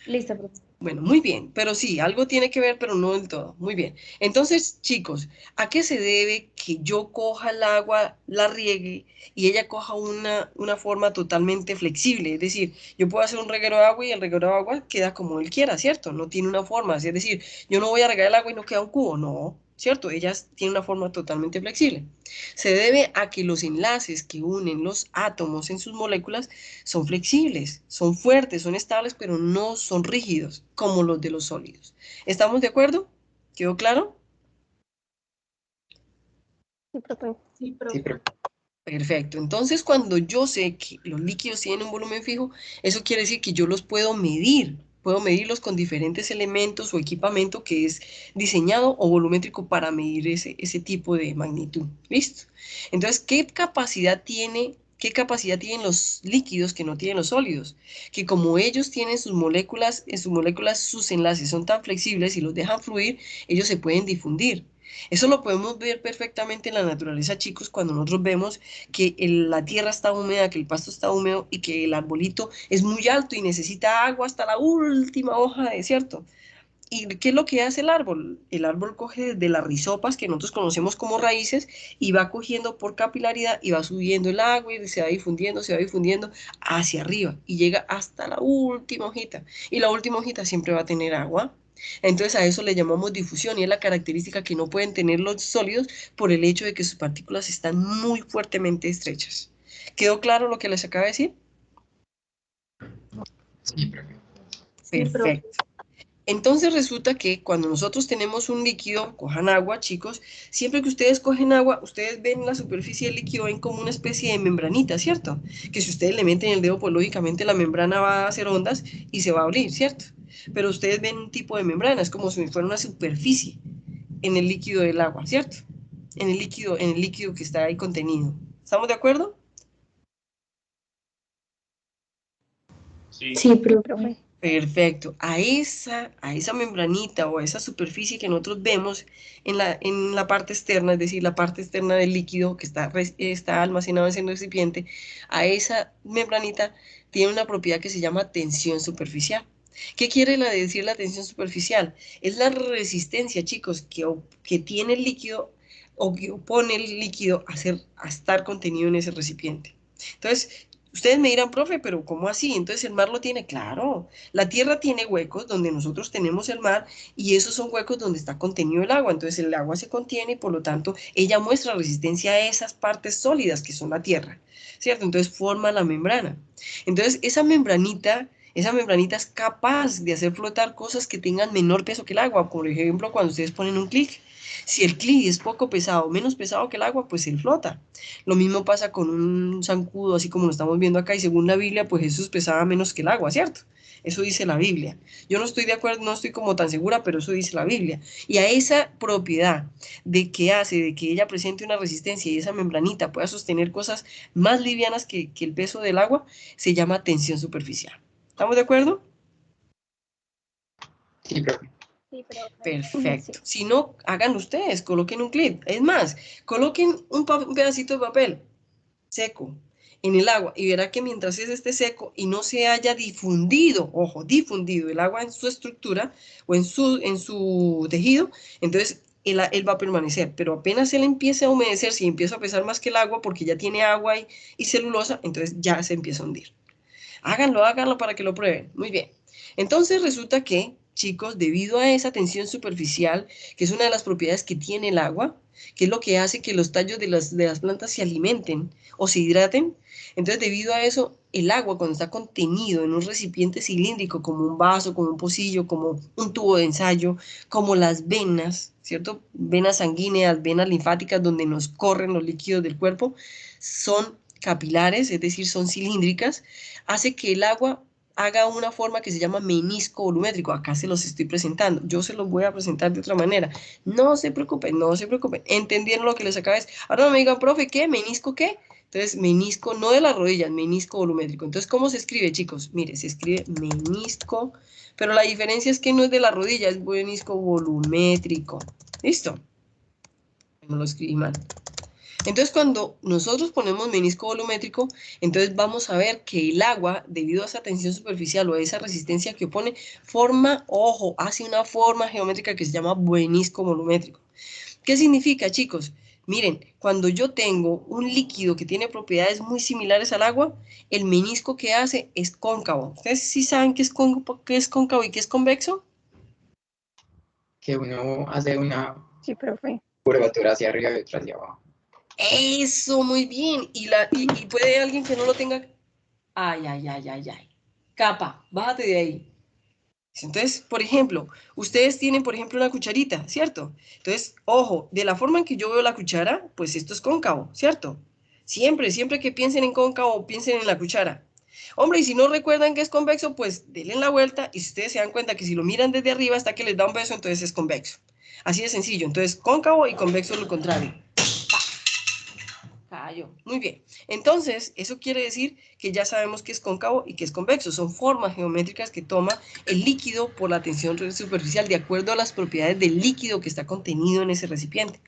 Listo, profe. Bueno, muy bien, pero sí, algo tiene que ver, pero no del todo. Muy bien. Entonces, chicos, ¿a qué se debe que yo coja el agua, la riegue y ella coja una forma totalmente flexible? Es decir, yo puedo hacer un reguero de agua y el reguero de agua queda como él quiera, ¿cierto? No tiene una forma. Es decir, yo no voy a regar el agua y no queda un cubo, no, ¿cierto? Ellas tienen una forma totalmente flexible. Se debe a que los enlaces que unen los átomos en sus moléculas son flexibles, son fuertes, son estables, pero no son rígidos como los de los sólidos. ¿Estamos de acuerdo? ¿Quedó claro? Sí, profe. sí, Sí, profe. profe. Perfecto. Entonces, cuando yo sé que los líquidos tienen un volumen fijo, eso quiere decir que yo los puedo medir. Puedo medirlos con diferentes elementos o equipamiento que es diseñado o volumétrico para medir ese tipo de magnitud. ¿Listo? Entonces, qué capacidad tienen los líquidos que no tienen los sólidos? Que como ellos tienen sus moléculas, en sus moléculas sus enlaces son tan flexibles y los dejan fluir, ellos se pueden difundir. Eso lo podemos ver perfectamente en la naturaleza, chicos, cuando nosotros vemos que la tierra está húmeda, que el pasto está húmedo y que el arbolito es muy alto y necesita agua hasta la última hoja de desierto. ¿Y qué es lo que hace el árbol? El árbol coge desde las rizopas que nosotros conocemos como raíces y va cogiendo por capilaridad y va subiendo el agua y se va difundiendo hacia arriba y llega hasta la última hojita. Y la última hojita siempre va a tener agua. Entonces a eso le llamamos difusión y es la característica que no pueden tener los sólidos por el hecho de que sus partículas están muy fuertemente estrechas. ¿Quedó claro lo que les acabo de decir? Sí, profe. Sí, profe. Perfecto. Entonces resulta que cuando nosotros tenemos un líquido, cojan agua, chicos, siempre que ustedes cogen agua, ustedes ven la superficie del líquido, ven como una especie de membranita, ¿cierto? Que si ustedes le meten el dedo, pues lógicamente la membrana va a hacer ondas y se va a abrir, ¿cierto? Pero ustedes ven un tipo de membrana, es como si fuera una superficie en el líquido del agua, ¿cierto? En el líquido que está ahí contenido. ¿Estamos de acuerdo? Sí, Sí, profe. profe. Perfecto. A esa membranita o a esa superficie que nosotros vemos en la parte externa, es decir, la parte externa del líquido que está almacenado en ese recipiente, a esa membranita tiene una propiedad que se llama tensión superficial. ¿Qué quiere decir la tensión superficial? Es la resistencia, chicos, que tiene el líquido o que opone el líquido a estar contenido en ese recipiente. Entonces, ustedes me dirán, profe, pero ¿cómo así? Entonces el mar lo tiene, claro. La tierra tiene huecos donde nosotros tenemos el mar y esos son huecos donde está contenido el agua. Entonces el agua se contiene y por lo tanto ella muestra resistencia a esas partes sólidas que son la tierra, ¿cierto? Entonces forma la membrana. Entonces esa membranita es capaz de hacer flotar cosas que tengan menor peso que el agua. Por ejemplo, cuando ustedes ponen un clic, si el clic es poco pesado, menos pesado que el agua, pues él flota. Lo mismo pasa con un zancudo, así como lo estamos viendo acá, y según la Biblia, pues Jesús pesaba menos que el agua, ¿cierto? Eso dice la Biblia. Yo no estoy de acuerdo, no estoy como tan segura, pero eso dice la Biblia. Y a esa propiedad de que hace, de que ella presente una resistencia y esa membranita pueda sostener cosas más livianas que el peso del agua, se llama tensión superficial. ¿Estamos de acuerdo? Sí, profe. Sí, profe. Perfecto. Sí. Si no, hagan ustedes, coloquen un clip. Es más, coloquen un pedacito de papel seco en el agua y verá que mientras ese esté seco y no se haya difundido, ojo, difundido el agua en su estructura o en su tejido, entonces él va a permanecer, pero apenas él empiece a humedecerse y empieza a pesar más que el agua porque ya tiene agua y celulosa, entonces ya se empieza a hundir. Háganlo para que lo prueben. Muy bien. Entonces resulta que, chicos, debido a esa tensión superficial, que es una de las propiedades que tiene el agua, que es lo que hace que los tallos de las plantas se alimenten o se hidraten, entonces debido a eso, el agua cuando está contenido en un recipiente cilíndrico, como un vaso, como un pocillo, como un tubo de ensayo, como las venas, ¿cierto? Venas sanguíneas, venas linfáticas, donde nos corren los líquidos del cuerpo, son capilares, es decir, son cilíndricas, hace que el agua haga una forma que se llama menisco volumétrico. Acá se los estoy presentando. Yo se los voy a presentar de otra manera. No se preocupen, no se preocupen. ¿Entendieron lo que les acabo de decir? Ahora no me digan, profe, ¿qué? ¿Menisco qué? Entonces, menisco, no de las rodillas, menisco volumétrico. Entonces, ¿cómo se escribe, chicos? Mire, se escribe menisco, pero la diferencia es que no es de la rodilla, es menisco volumétrico. ¿Listo? No lo escribí mal. Entonces, cuando nosotros ponemos menisco volumétrico, entonces vamos a ver que el agua, debido a esa tensión superficial o a esa resistencia que opone, forma, ojo, hace una forma geométrica que se llama menisco volumétrico. ¿Qué significa, chicos? Miren, cuando yo tengo un líquido que tiene propiedades muy similares al agua, el menisco que hace es cóncavo. ¿Ustedes sí saben qué es cóncavo y qué es convexo? Que uno hace una Sí, profe. curvatura hacia arriba y otra hacia abajo. Eso, muy bien. Y puede alguien que no lo tenga. Ay, ay, ay, ay, ay. Capa, bájate de ahí. Entonces, por ejemplo, ustedes tienen, por ejemplo, una cucharita, ¿cierto? Entonces, ojo, de la forma en que yo veo la cuchara, pues esto es cóncavo, ¿cierto? Siempre que piensen en cóncavo, piensen en la cuchara. Hombre, y si no recuerdan que es convexo, pues denle la vuelta y si ustedes se dan cuenta que si lo miran desde arriba hasta que les da un beso, entonces es convexo. Así de sencillo. Entonces, cóncavo y convexo es lo contrario. Cayó. Muy bien. Entonces, eso quiere decir que ya sabemos que es cóncavo y que es convexo. Son formas geométricas que toma el líquido por la tensión superficial de acuerdo a las propiedades del líquido que está contenido en ese recipiente.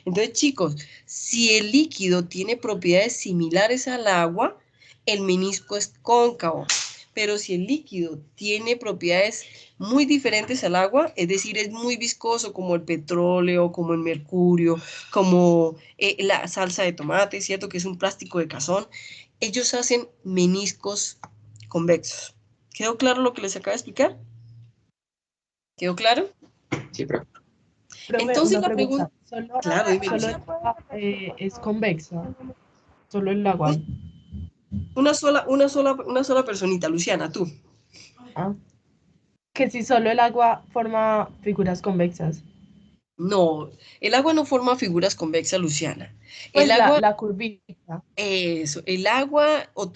Entonces, chicos, si el líquido tiene propiedades similares al agua, el menisco es cóncavo. Pero si el líquido tiene propiedades muy diferentes al agua, es decir, es muy viscoso como el petróleo, como el mercurio, como la salsa de tomate, ¿cierto? Que es un plástico de cazón, ellos hacen meniscos convexos. ¿Quedó claro lo que les acabo de explicar? ¿Quedó claro? Sí, profe. Profe, Entonces una la pregunta. pregunta, claro, dime, Solo el Luciana. agua es convexa. Solo el agua. Una sola personita, Luciana, tú. Ah, que si solo el agua forma figuras convexas. No, el agua no forma figuras convexas, Luciana. El Pues agua, la curvita. el agua o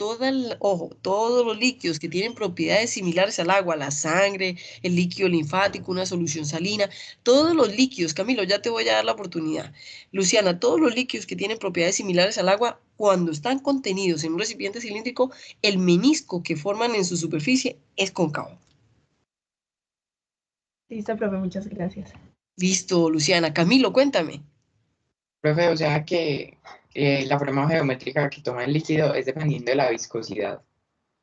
ojo, todos los líquidos que tienen propiedades similares al agua, la sangre, el líquido linfático, una solución salina, todos los líquidos, Camilo, ya te voy a dar la oportunidad. Luciana, todos los líquidos que tienen propiedades similares al agua, cuando están contenidos en un recipiente cilíndrico, el menisco que forman en su superficie es cóncavo. Listo, profe, muchas gracias. Listo, Luciana. Camilo, cuéntame. Profe, o sea que la forma geométrica que toma el líquido es dependiendo de la viscosidad.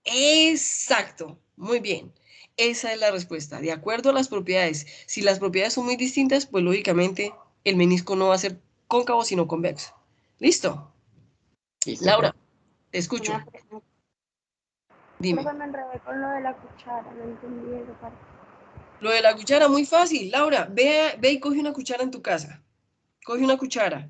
Exacto, Muy bien. Esa es la respuesta. De acuerdo a las propiedades. Si las propiedades son muy distintas, pues lógicamente el menisco no va a ser cóncavo, sino convexo. ¿Listo? Listo, Laura, profe. te escucho. Una pregunta. Dime. Profe, me enredé con lo de la cuchara, no entendí esa parte. Lo de la cuchara, muy fácil. Laura, ve y coge una cuchara en tu casa. Coge una cuchara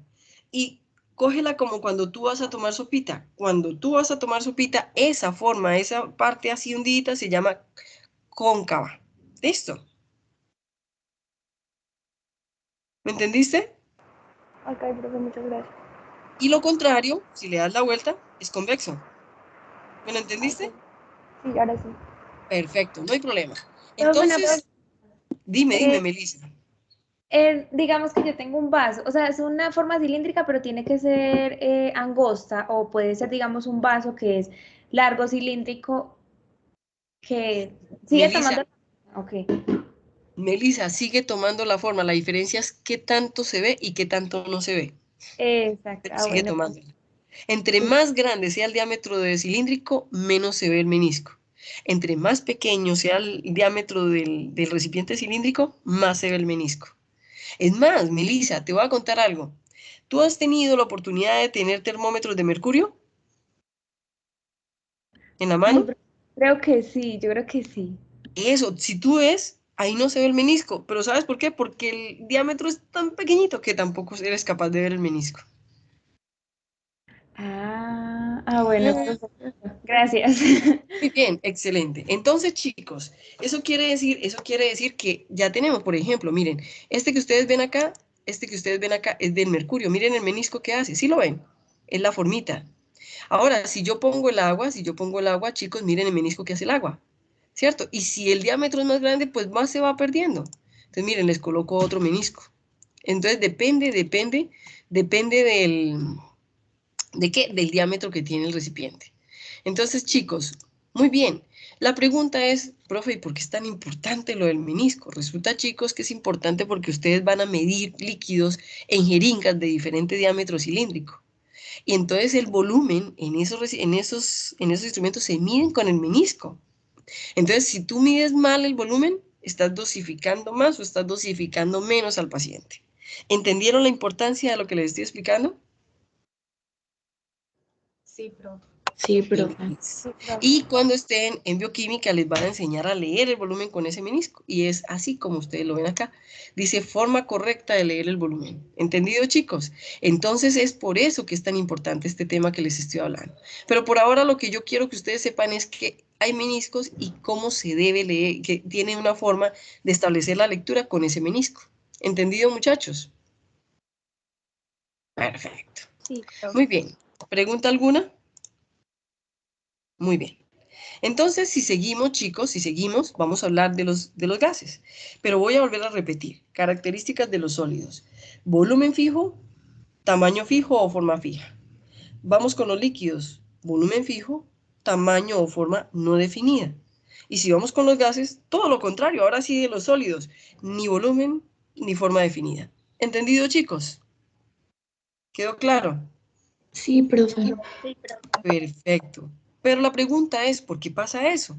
y cógela como cuando tú vas a tomar sopita. Cuando tú vas a tomar sopita, esa forma, esa parte así hundidita se llama cóncava. ¿Listo? ¿Me entendiste? Ok, profe, muchas gracias. Y lo contrario, si le das la vuelta, es convexo. ¿Me lo entendiste? Ok. Sí, ahora sí. Perfecto, no hay problema. Profe, una Entonces, dime, pregunta. Melissa. Digamos que yo tengo un vaso, o sea, es una forma cilíndrica, pero tiene que ser angosta, o puede ser, digamos, un vaso que es largo, cilíndrico, que sigue Melissa, tomando. Ok, Melissa, sigue tomando la forma. La diferencia es qué tanto se ve y qué tanto no se ve. exacto. Pero Ah, sigue bueno, tomándola. Entre más grande sea el diámetro del cilíndrico, menos se ve el menisco. Entre más pequeño sea el diámetro del recipiente cilíndrico, más se ve el menisco. Es más, Melissa, te voy a contar algo. ¿Tú has tenido la oportunidad de tener termómetros de mercurio en la ay, mano? creo que sí, yo creo que sí. Eso, si tú ves, ahí no se ve el menisco. ¿Pero sabes por qué? Porque el diámetro es tan pequeñito que tampoco eres capaz de ver el menisco. Bueno, perfecto. Gracias. Muy bien, excelente. Entonces, chicos, eso quiere decir que ya tenemos, por ejemplo, miren, este que ustedes ven acá es del mercurio. Miren el menisco que hace, ¿sí lo ven? Es la formita. Ahora, si yo pongo el agua, chicos, miren el menisco que hace el agua, ¿cierto? Y si el diámetro es más grande, pues más se va perdiendo. Entonces, miren, les coloco otro menisco. Entonces, depende ¿de qué? Del diámetro que tiene el recipiente. Entonces, chicos, muy bien. La pregunta es, profe, ¿y por qué es tan importante lo del menisco? Resulta, chicos, que es importante porque ustedes van a medir líquidos en jeringas de diferente diámetro cilíndrico. Y entonces el volumen en esos instrumentos se miden con el menisco. Entonces, si tú mides mal el volumen, estás dosificando más o estás dosificando menos al paciente. ¿Entendieron la importancia de lo que les estoy explicando? Sí, profe. Sí, profe. Sí, profe. Y cuando estén en bioquímica les van a enseñar a leer el volumen con ese menisco. Y es así como ustedes lo ven acá. Dice forma correcta de leer el volumen. ¿Entendido, chicos? Entonces es por eso que es tan importante este tema que les estoy hablando. Pero por ahora lo que yo quiero que ustedes sepan es que hay meniscos y cómo se debe leer, que tiene una forma de establecer la lectura con ese menisco. ¿Entendido, muchachos? Perfecto. Sí, profe. Muy bien. ¿Pregunta alguna? Muy bien. Entonces, si seguimos, chicos, si seguimos, vamos a hablar de los gases. Pero voy a volver a repetir. Características de los sólidos. Volumen fijo, tamaño fijo o forma fija. Vamos con los líquidos. Volumen fijo, tamaño o forma no definida. Y si vamos con los gases, todo lo contrario. Ahora sí de los sólidos. Ni volumen ni forma definida. ¿Entendido, chicos? ¿Quedó claro? Sí, profe. Sí, profe. Perfecto. Pero la pregunta es, ¿por qué pasa eso?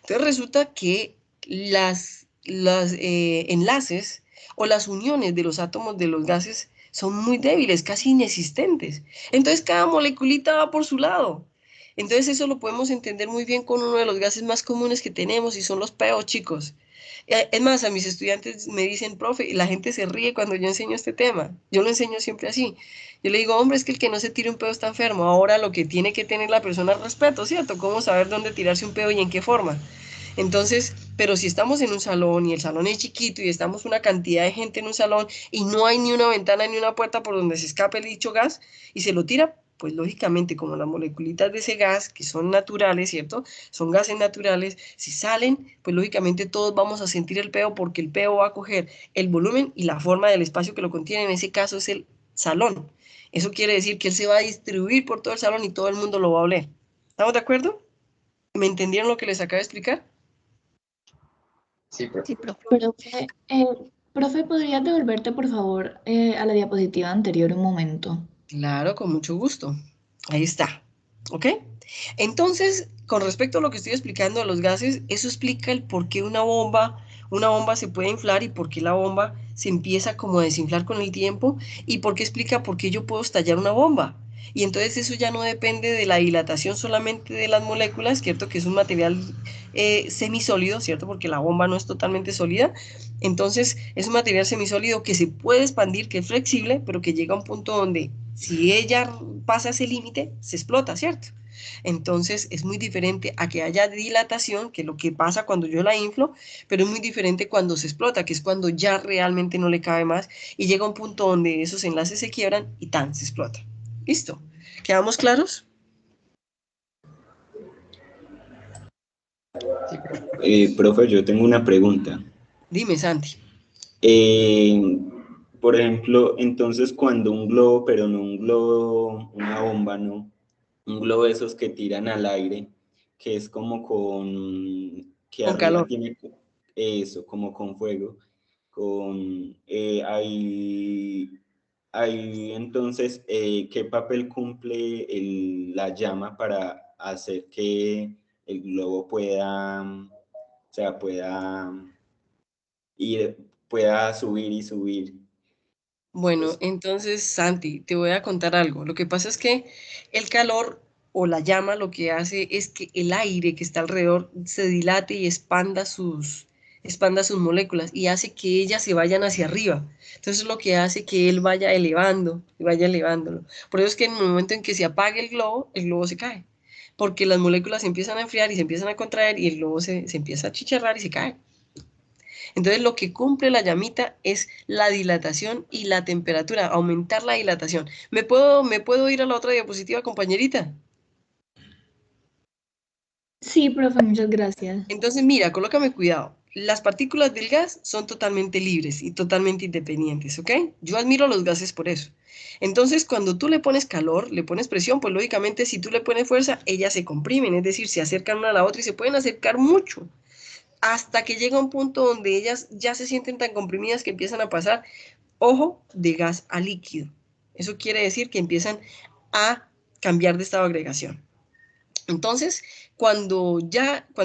Entonces resulta que las enlaces o las uniones de los átomos de los gases son muy débiles, casi inexistentes. Entonces cada moleculita va por su lado. Entonces eso lo podemos entender muy bien con uno de los gases más comunes que tenemos y son los PO, chicos. Es más, a mis estudiantes me dicen, profe, y la gente se ríe cuando yo enseño este tema. Yo lo enseño siempre así. Yo le digo, hombre, es que el que no se tire un pedo está enfermo. Ahora lo que tiene que tener la persona es respeto, ¿cierto? ¿Cómo saber dónde tirarse un pedo y en qué forma? Entonces, pero si estamos en un salón y el salón es chiquito y estamos una cantidad de gente en un salón y no hay ni una ventana ni una puerta por donde se escape el dicho gas y se lo tira, pues lógicamente como las moleculitas de ese gas, que son naturales, ¿cierto? Son gases naturales, si salen, pues lógicamente todos vamos a sentir el peo porque el peo va a coger el volumen y la forma del espacio que lo contiene, en ese caso es el salón. Eso quiere decir que él se va a distribuir por todo el salón y todo el mundo lo va a oler. ¿Estamos de acuerdo? ¿Me entendieron lo que les acabo de explicar? Sí, profe. Sí, profe. Profe, profe, ¿podrías devolverte, por favor, a la diapositiva anterior un momento? Claro, con mucho gusto. Ahí está. ¿Ok? Entonces, con respecto a lo que estoy explicando de los gases, eso explica el por qué una bomba se puede inflar y por qué la bomba se empieza como a desinflar con el tiempo y por qué explica por qué yo puedo estallar una bomba. Y entonces eso ya no depende de la dilatación solamente de las moléculas, ¿cierto? Que es un material semisólido, ¿cierto? Porque la bomba no es totalmente sólida. Entonces es un material semisólido que se puede expandir, que es flexible, pero que llega a un punto donde si ella pasa ese límite, se explota, ¿cierto? Entonces es muy diferente a que haya dilatación, que es lo que pasa cuando yo la inflo, pero es muy diferente cuando se explota, que es cuando ya realmente no le cabe más y llega a un punto donde esos enlaces se quiebran y tan, se explota. ¿Listo? ¿Quedamos claros? Sí, profe. Profe, yo tengo una pregunta. Dime, Santi. Eh, por ejemplo, entonces cuando un globo, pero no un globo, una bomba, no, un globo de esos que tiran al aire, que es como que Con arriba calor. tiene eso, como con fuego, ahí entonces, ¿qué papel cumple la llama para hacer que el globo pueda ir, pueda subir y subir? Bueno, Pues, entonces, Santi, te voy a contar algo. Lo que pasa es que el calor o la llama lo que hace es que el aire que está alrededor se dilate y expanda sus moléculas y hace que ellas se vayan hacia arriba. Entonces, lo que hace que él vaya elevando y vaya elevándolo. Por eso es que en el momento en que se apague el globo se cae. Porque las moléculas se empiezan a enfriar y se empiezan a contraer y el globo se empieza a achicharrar y se cae. Entonces lo que cumple la llamita es la dilatación y la temperatura, aumentar la dilatación. ¿Me puedo ir a la otra diapositiva, compañerita? Sí, profe, muchas gracias. Entonces mira, colócame cuidado. Las partículas del gas son totalmente libres y totalmente independientes, ¿ok? Yo admiro los gases por eso. Entonces, cuando tú le pones calor, le pones presión, pues lógicamente si tú le pones fuerza, ellas se comprimen, es decir, se acercan una a la otra y se pueden acercar mucho, hasta que llega un punto donde ellas ya se sienten tan comprimidas que empiezan a pasar, ojo, de gas a líquido. Eso quiere decir que empiezan a cambiar de estado de agregación. Entonces, cuando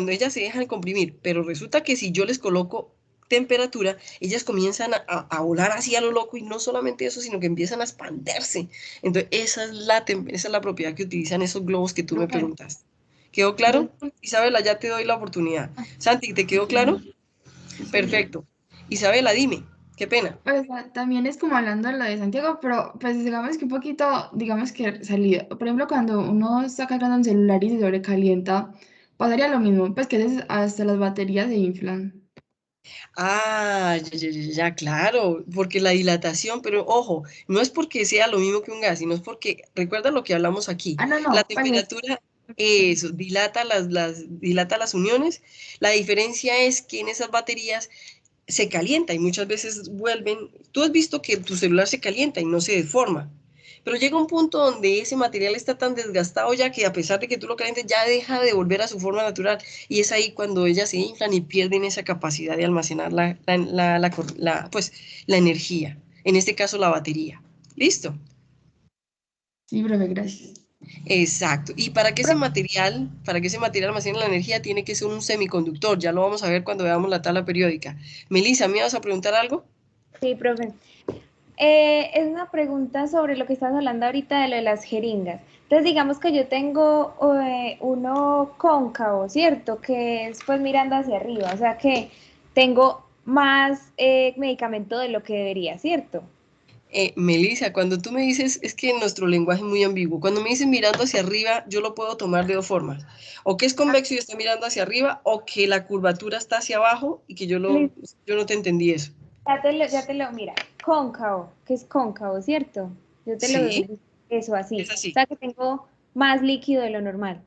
ellas se dejan comprimir, pero resulta que si yo les coloco temperatura, ellas comienzan a volar así a lo loco y no solamente eso, sino que empiezan a expandirse. Entonces, esa es la propiedad que utilizan esos globos que tú me Profe, preguntaste. ¿Quedó claro? Isabela, ya te doy la oportunidad. Santi, ¿te quedó claro? Perfecto. Isabela, dime, qué pena. pues también es como hablando de lo de Santiago, pero pues digamos que un poquito, digamos que salido. Por ejemplo, cuando uno está cargando un celular y se sobrecalienta, pasaría lo mismo, pues que a veces hasta las baterías se inflan. Ah, ya, claro, porque la dilatación, pero ojo, no es porque sea lo mismo que un gas, sino es porque, recuerda lo que hablamos aquí, Ah, no, la no, pues temperatura, eso, dilata las uniones, la diferencia es que en esas baterías se calienta y muchas veces tú has visto que tu celular se calienta y no se deforma, pero llega un punto donde ese material está tan desgastado ya que a pesar de que tú lo calientes ya deja de volver a su forma natural y es ahí cuando ellas se inflan y pierden esa capacidad de almacenar pues, la energía, en este caso la batería. ¿Listo? sí, profe, gracias. Exacto. Y para que ese material almacene la energía tiene que ser un semiconductor, ya lo vamos a ver cuando veamos la tabla periódica. Melissa, ¿me vas a preguntar algo? Sí, profe. Es una pregunta sobre lo que estás hablando ahorita de lo de las jeringas. Entonces, digamos que yo tengo uno cóncavo, ¿cierto? Que es pues mirando hacia arriba, o sea que tengo más medicamento de lo que debería, ¿cierto? Melissa, cuando tú me dices, es que nuestro lenguaje es muy ambiguo. Cuando me dices mirando hacia arriba, yo lo puedo tomar de dos formas. O que es convexo y está mirando hacia arriba, o que la curvatura está hacia abajo y que Listo, yo no te entendí eso. mira, cóncavo, que es cóncavo, ¿cierto? Yo te lo Sí, eso es así. O así. sea que tengo más líquido de lo normal.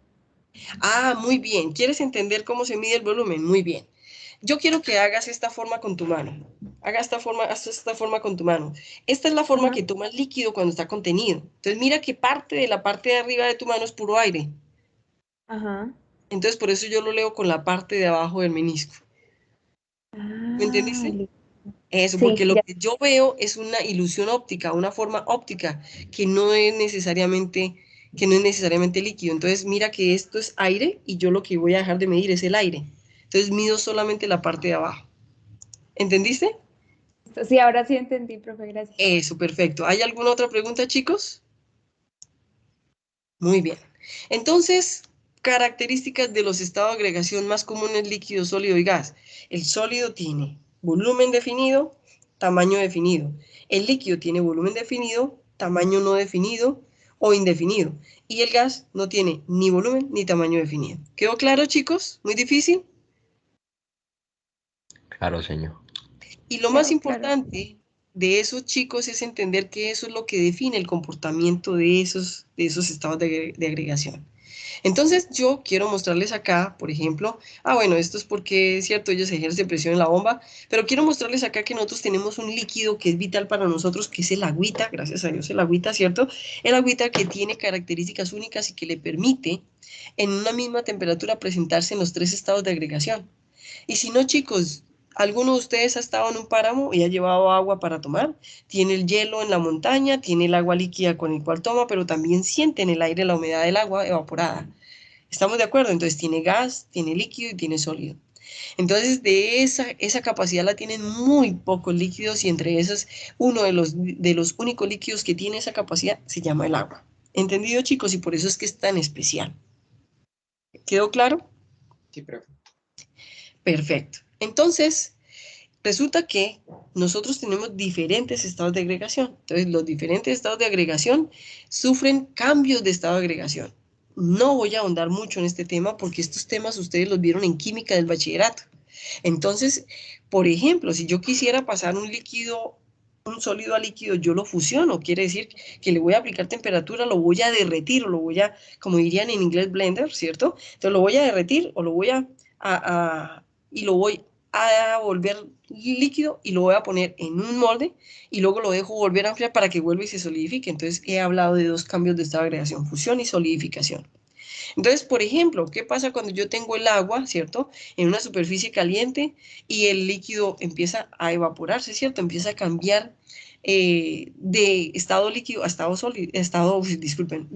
Ah, muy bien. ¿Quieres entender cómo se mide el volumen? Muy bien. Yo quiero que hagas esta forma con tu mano. Haz esta forma con tu mano. Esta es la forma Ajá, que toma el líquido cuando está contenido. Entonces mira que parte de la parte de arriba de tu mano es puro aire. ajá. Entonces por eso yo lo leo con la parte de abajo del menisco. ¿Me Ah, entendiste? listo. Eso, Sí, porque lo ya. que yo veo es una ilusión óptica, una forma óptica, que no es necesariamente que no es necesariamente líquido. Entonces mira que esto es aire y yo lo que voy a dejar de medir es el aire. Entonces mido solamente la parte de abajo. ¿Entendiste? Sí, ahora sí entendí, profe, gracias. Eso, perfecto. ¿Hay alguna otra pregunta, chicos? Muy bien. Entonces, características de los estados de agregación más comunes, líquido, sólido y gas. El sólido tiene volumen definido, tamaño definido. El líquido tiene volumen definido, tamaño no definido o indefinido. Y el gas no tiene ni volumen ni tamaño definido. ¿Quedó claro, chicos? ¿Muy difícil? Claro, señor. Y lo más Claro, claro. importante de esos, chicos, es entender que eso es lo que define el comportamiento de esos estados de agregación. Entonces, yo quiero mostrarles acá, por ejemplo, bueno, esto es porque es cierto, ellos ejercen presión en la bomba, pero quiero mostrarles acá que nosotros tenemos un líquido que es vital para nosotros, que es el agüita, gracias a Dios el agüita, ¿cierto? El agüita que tiene características únicas y que le permite en una misma temperatura presentarse en los 3 estados de agregación. Y si no, chicos, ¿alguno de ustedes ha estado en un páramo y ha llevado agua para tomar? Tiene el hielo en la montaña, tiene el agua líquida con el cual toma, pero también siente en el aire la humedad del agua evaporada. ¿Estamos de acuerdo? Entonces tiene gas, tiene líquido y tiene sólido. Entonces de esa capacidad la tienen muy pocos líquidos y entre esos uno de los únicos líquidos que tiene esa capacidad se llama el agua. ¿Entendido, chicos? Y por eso es que es tan especial. ¿Quedó claro? Sí, profe. Perfecto. Entonces, resulta que nosotros tenemos diferentes estados de agregación. Entonces, los diferentes estados de agregación sufren cambios de estado de agregación. No voy a ahondar mucho en este tema porque estos temas ustedes los vieron en química del bachillerato. Entonces, por ejemplo, si yo quisiera pasar un sólido a líquido, yo lo fusiono. Quiere decir que le voy a aplicar temperatura, lo voy a derretir o lo voy a, como dirían en inglés, blender, ¿cierto? Entonces lo voy a derretir o lo voy y lo voy a volver líquido y lo voy a poner en un molde y luego lo dejo volver a enfriar para que vuelva y se solidifique. Entonces he hablado de dos cambios de estado de agregación, fusión y solidificación. Entonces, por ejemplo, ¿qué pasa cuando yo tengo el agua, ¿cierto? En una superficie caliente y el líquido empieza a evaporarse, ¿cierto? Empieza a cambiar de estado líquido a estado sólido, de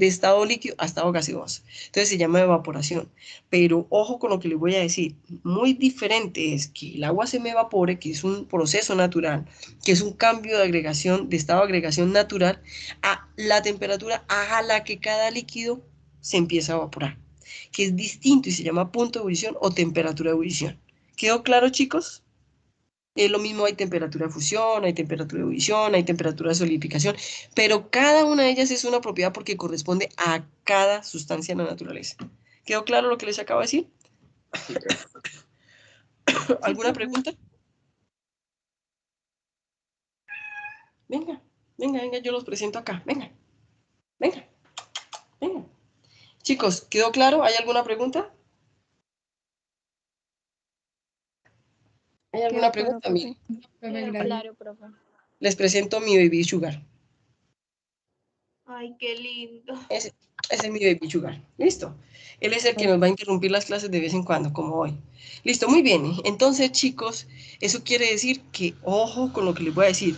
estado líquido a estado gaseoso. Entonces se llama evaporación. Pero ojo con lo que les voy a decir. Muy diferente es que el agua se me evapore, que es un proceso natural, que es un cambio de agregación, de estado de agregación natural, a la temperatura a la que cada líquido se empieza a evaporar, que es distinto y se llama punto de ebullición o temperatura de ebullición. ¿Quedó claro, chicos? Es lo mismo, hay temperatura de fusión, hay temperatura de ebullición, hay temperatura de solidificación, pero cada una de ellas es una propiedad porque corresponde a cada sustancia en la naturaleza. ¿Quedó claro lo que les acabo de decir? Sí, profe. ¿Alguna pregunta? Venga, venga, venga, yo los presento acá. Venga, venga, venga. Chicos, ¿quedó claro? ¿Hay alguna pregunta? ¿Hay alguna Quedó claro, pregunta? Miren, profe. Profe, Quedó gracias. claro, profe. les presento mi baby sugar. Ay, qué lindo. Ese es mi baby sugar. Listo. Él es el que nos va a interrumpir las clases de vez en cuando, como hoy. Listo, muy bien. Entonces, chicos, eso quiere decir que, ojo con lo que les voy a decir,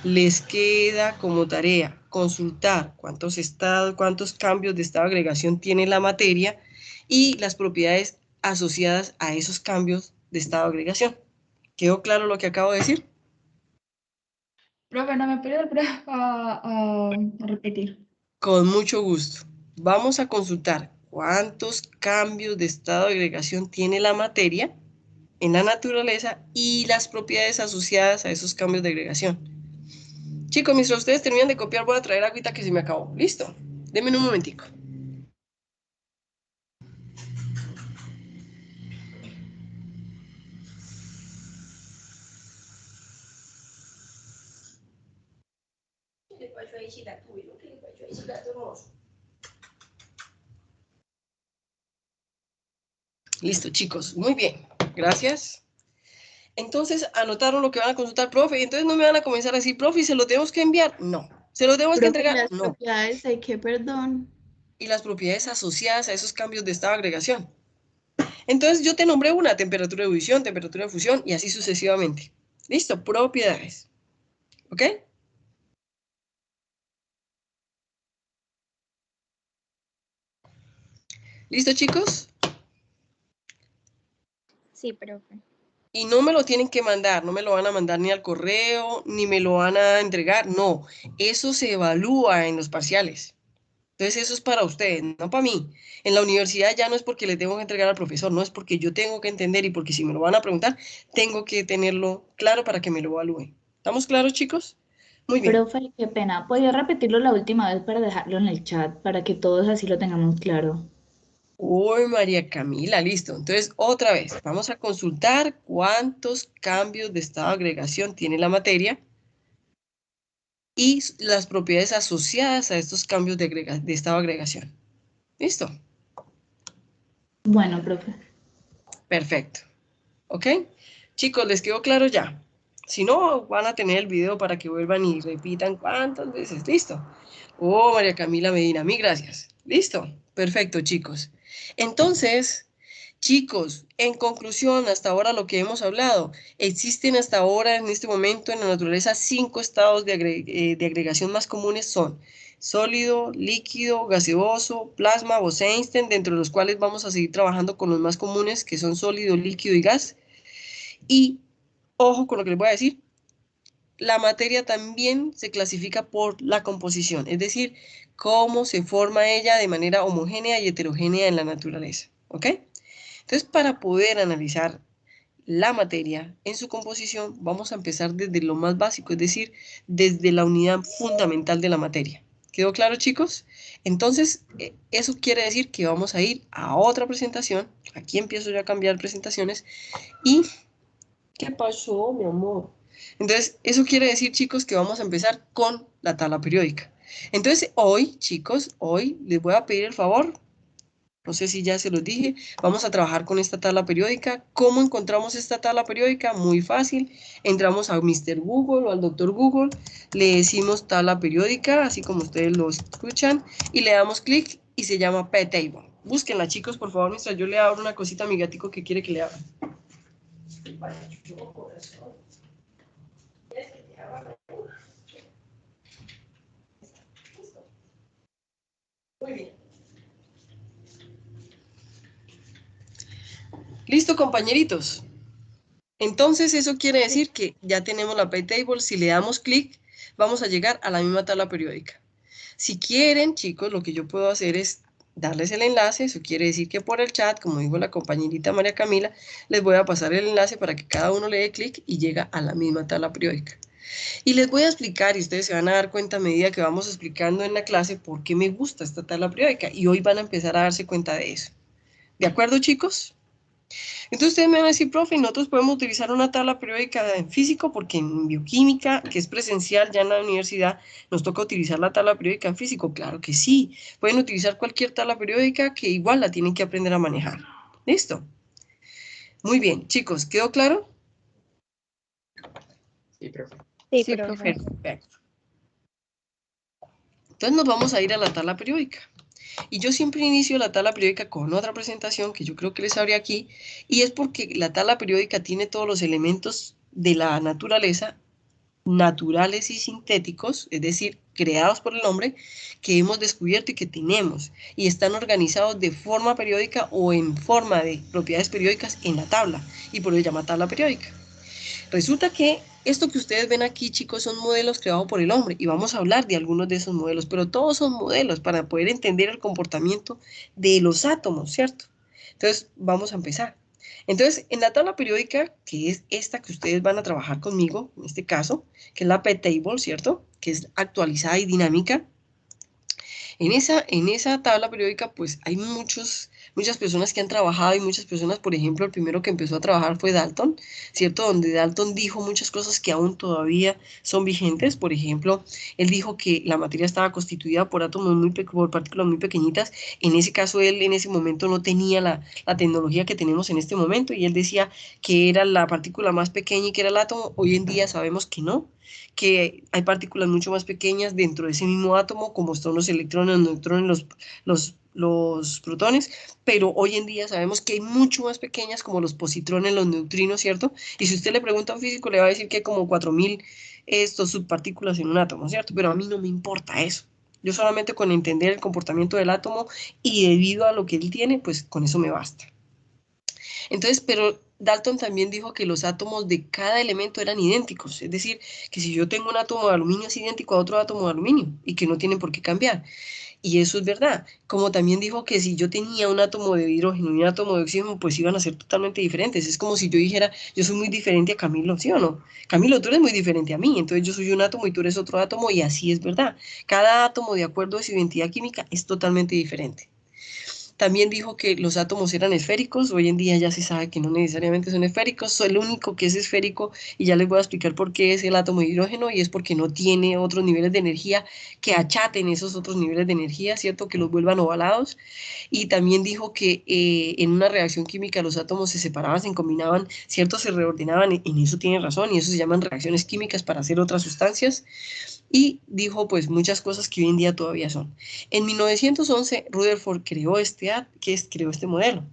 les queda como tarea consultar cuántos cambios de estado de agregación tiene la materia y las propiedades asociadas a esos cambios de estado de agregación. ¿Quedó claro lo que acabo de decir? Profe, no me puede volver a repetir. Con mucho gusto. Vamos a consultar cuántos cambios de estado de agregación tiene la materia en la naturaleza y las propiedades asociadas a esos cambios de agregación. Chicos, mientras ustedes terminan de copiar, voy a traer agüita que se me acabó. ¿Listo? Denme un momentico. Listo, chicos. Muy bien. Gracias. Entonces, anotaron lo que van a consultar, profe. Entonces no me van a comenzar a decir, profe, ¿se lo tenemos que enviar? No. ¿Se lo tenemos que Profe, entregar? las No. propiedades hay que, perdón. Y las propiedades asociadas a esos cambios de estado de agregación. Entonces yo te nombré una, temperatura de ebullición, temperatura de fusión y así sucesivamente. Listo, propiedades. ¿Ok? ¿Listo, chicos? Sí, profe. Y no me lo tienen que mandar, no me lo van a mandar ni al correo, ni me lo van a entregar, no. Eso se evalúa en los parciales. Entonces eso es para ustedes, no para mí. En la universidad ya no es porque le tengo que entregar al profesor, no es porque yo tengo que entender y porque si me lo van a preguntar, tengo que tenerlo claro para que me lo evalúen. ¿Estamos claros, chicos? Muy bien. Profe, qué pena. ¿Podría repetirlo la última vez para dejarlo en el chat, para que todos así lo tengamos claro? Uy, María Camila, listo. Entonces, otra vez, vamos a consultar cuántos cambios de estado de agregación tiene la materia y las propiedades asociadas a estos cambios de estado de agregación. ¿Listo? Bueno, profe. Perfecto. ¿Ok? Chicos, ¿les quedó claro ya? Si no, van a tener el video para que vuelvan y repitan cuántas veces. ¿Listo? Oh, María Camila Medina, mil gracias. ¿Listo? Perfecto, chicos. Entonces, chicos, en conclusión, hasta ahora lo que hemos hablado, existen hasta ahora en este momento en la naturaleza 5 estados de agregación más comunes son sólido, líquido, gaseoso, plasma, Bose-Einstein, dentro de los cuales vamos a seguir trabajando con los más comunes que son sólido, líquido y gas. Y ojo con lo que les voy a decir, la materia también se clasifica por la composición, es decir, cómo se forma ella de manera homogénea y heterogénea en la naturaleza, ¿ok? Entonces, para poder analizar la materia en su composición, vamos a empezar desde lo más básico, es decir, desde la unidad fundamental de la materia. ¿Quedó claro, chicos? Entonces, eso quiere decir que vamos a ir a otra presentación. Aquí empiezo ya a cambiar presentaciones. ¿Y qué pasó, mi amor? Entonces, eso quiere decir, chicos, que vamos a empezar con la tabla periódica. Entonces, hoy, chicos, hoy les voy a pedir el favor, no sé si ya se los dije, vamos a trabajar con esta tabla periódica. ¿Cómo encontramos esta tabla periódica? Muy fácil. Entramos a Mr. Google o al Dr. Google, le decimos tabla periódica, así como ustedes lo escuchan, y le damos clic y se llama P-Table. Búsquenla, chicos, por favor, mientras yo le abro una cosita a mi gatico que quiere que le abra. Muy bien. Listo, compañeritos. Entonces, eso quiere decir que ya tenemos la P-Table. Si le damos clic, vamos a llegar a la misma tabla periódica. Si quieren, chicos, lo que yo puedo hacer es darles el enlace. Eso quiere decir que por el chat, como dijo la compañerita María Camila, les voy a pasar el enlace para que cada uno le dé clic y llega a la misma tabla periódica. Y les voy a explicar, y ustedes se van a dar cuenta a medida que vamos explicando en la clase, por qué me gusta esta tabla periódica. Y hoy van a empezar a darse cuenta de eso. ¿De acuerdo, chicos? Entonces ustedes me van a decir, profe, nosotros podemos utilizar una tabla periódica en físico porque en bioquímica, que es presencial ya en la universidad, nos toca utilizar la tabla periódica en físico. Claro que sí, pueden utilizar cualquier tabla periódica que igual la tienen que aprender a manejar. ¿Listo? Muy bien, chicos, ¿quedó claro? Sí, profe. Sí, profe. Perfecto. Entonces nos vamos a ir a la tabla periódica. Y yo siempre inicio la tabla periódica con otra presentación que yo creo que les abrí aquí, y es porque la tabla periódica tiene todos los elementos de la naturaleza, naturales y sintéticos, es decir, creados por el hombre, que hemos descubierto y que tenemos, y están organizados de forma periódica o en forma de propiedades periódicas en la tabla, y por eso se llama tabla periódica. Resulta que esto que ustedes ven aquí, chicos, son modelos creados por el hombre y vamos a hablar de algunos de esos modelos, pero todos son modelos para poder entender el comportamiento de los átomos, ¿cierto? Entonces, vamos a empezar. Entonces, en la tabla periódica, que es esta que ustedes van a trabajar conmigo, en este caso, que es la P-Table, ¿cierto? Que es actualizada y dinámica. En esa tabla periódica, pues hay muchas personas que han trabajado y muchas personas, por ejemplo, el primero que empezó a trabajar fue Dalton, ¿cierto? Donde Dalton dijo muchas cosas que aún todavía son vigentes. Por ejemplo, él dijo que la materia estaba constituida por átomos por partículas muy pequeñitas. En ese caso, él en ese momento no tenía la tecnología que tenemos en este momento y él decía que era la partícula más pequeña y que era el átomo. Hoy en día sabemos que no, que hay partículas mucho más pequeñas dentro de ese mismo átomo, como son los electrones, los neutrones, los protones, pero hoy en día sabemos que hay mucho más pequeñas como los positrones, los neutrinos, ¿cierto? Y si usted le pregunta a un físico, le va a decir que hay como 4000 subpartículas en un átomo, ¿cierto? Pero a mí no me importa eso. Yo solamente con entender el comportamiento del átomo y debido a lo que él tiene, pues con eso me basta. Entonces, pero Dalton también dijo que los átomos de cada elemento eran idénticos, es decir, que si yo tengo un átomo de aluminio es idéntico a otro átomo de aluminio y que no tienen por qué cambiar. Y eso es verdad. Como también dijo que si yo tenía un átomo de hidrógeno y un átomo de oxígeno, pues iban a ser totalmente diferentes. Es como si yo dijera, yo soy muy diferente a Camilo, ¿sí o no? Camilo, tú eres muy diferente a mí, entonces yo soy un átomo y tú eres otro átomo y así es verdad. Cada átomo, de acuerdo a su identidad química, es totalmente diferente. También dijo que los átomos eran esféricos, hoy en día ya se sabe que no necesariamente son esféricos, el único que es esférico, y ya les voy a explicar por qué es el átomo de hidrógeno, y es porque no tiene otros niveles de energía que achaten esos otros niveles de energía, ¿cierto? Que los vuelvan ovalados. Y también dijo que en una reacción química los átomos se separaban, se combinaban, ¿cierto? Se reordenaban, en eso tiene razón, y eso se llaman reacciones químicas para hacer otras sustancias. Y dijo pues muchas cosas que hoy en día todavía son. En 1911 Rutherford creó creó este modelo.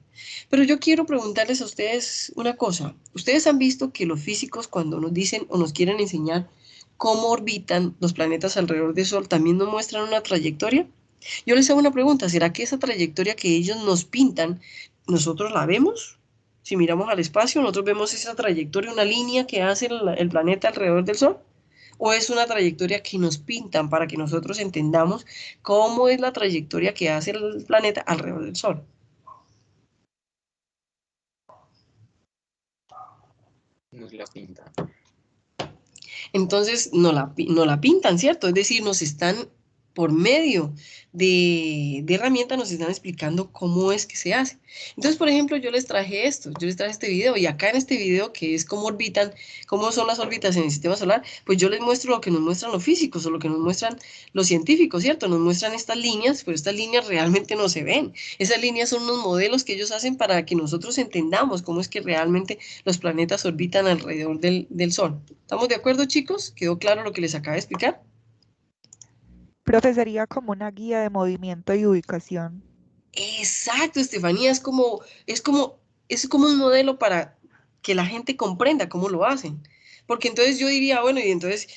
Pero yo quiero preguntarles a ustedes una cosa. ¿Ustedes han visto que los físicos cuando nos dicen o nos quieren enseñar cómo orbitan los planetas alrededor del Sol también nos muestran una trayectoria? Yo les hago una pregunta. ¿Será que esa trayectoria que ellos nos pintan, nosotros la vemos? Si miramos al espacio, nosotros vemos esa trayectoria, una línea que hace el planeta alrededor del Sol. ¿O es una trayectoria que nos pintan para que nosotros entendamos cómo es la trayectoria que hace el planeta alrededor del Sol? Nos la pinta. Entonces, no la pintan, ¿cierto? Es decir, nos están, por medio de herramientas, nos están explicando cómo es que se hace. Entonces, por ejemplo, yo les traje esto, yo les traje este video, y acá en este video, que es cómo orbitan, cómo son las órbitas en el sistema solar, pues yo les muestro lo que nos muestran los físicos, o lo que nos muestran los científicos, ¿cierto? Nos muestran estas líneas, pero estas líneas realmente no se ven. Esas líneas son unos modelos que ellos hacen para que nosotros entendamos cómo es que realmente los planetas orbitan alrededor del Sol. ¿Estamos de acuerdo, chicos? ¿Quedó claro lo que les acabo de explicar? Profe, sería como una guía de movimiento y ubicación. Exacto, Estefanía, es como un modelo para que la gente comprenda cómo lo hacen. Porque entonces yo diría, bueno, y entonces,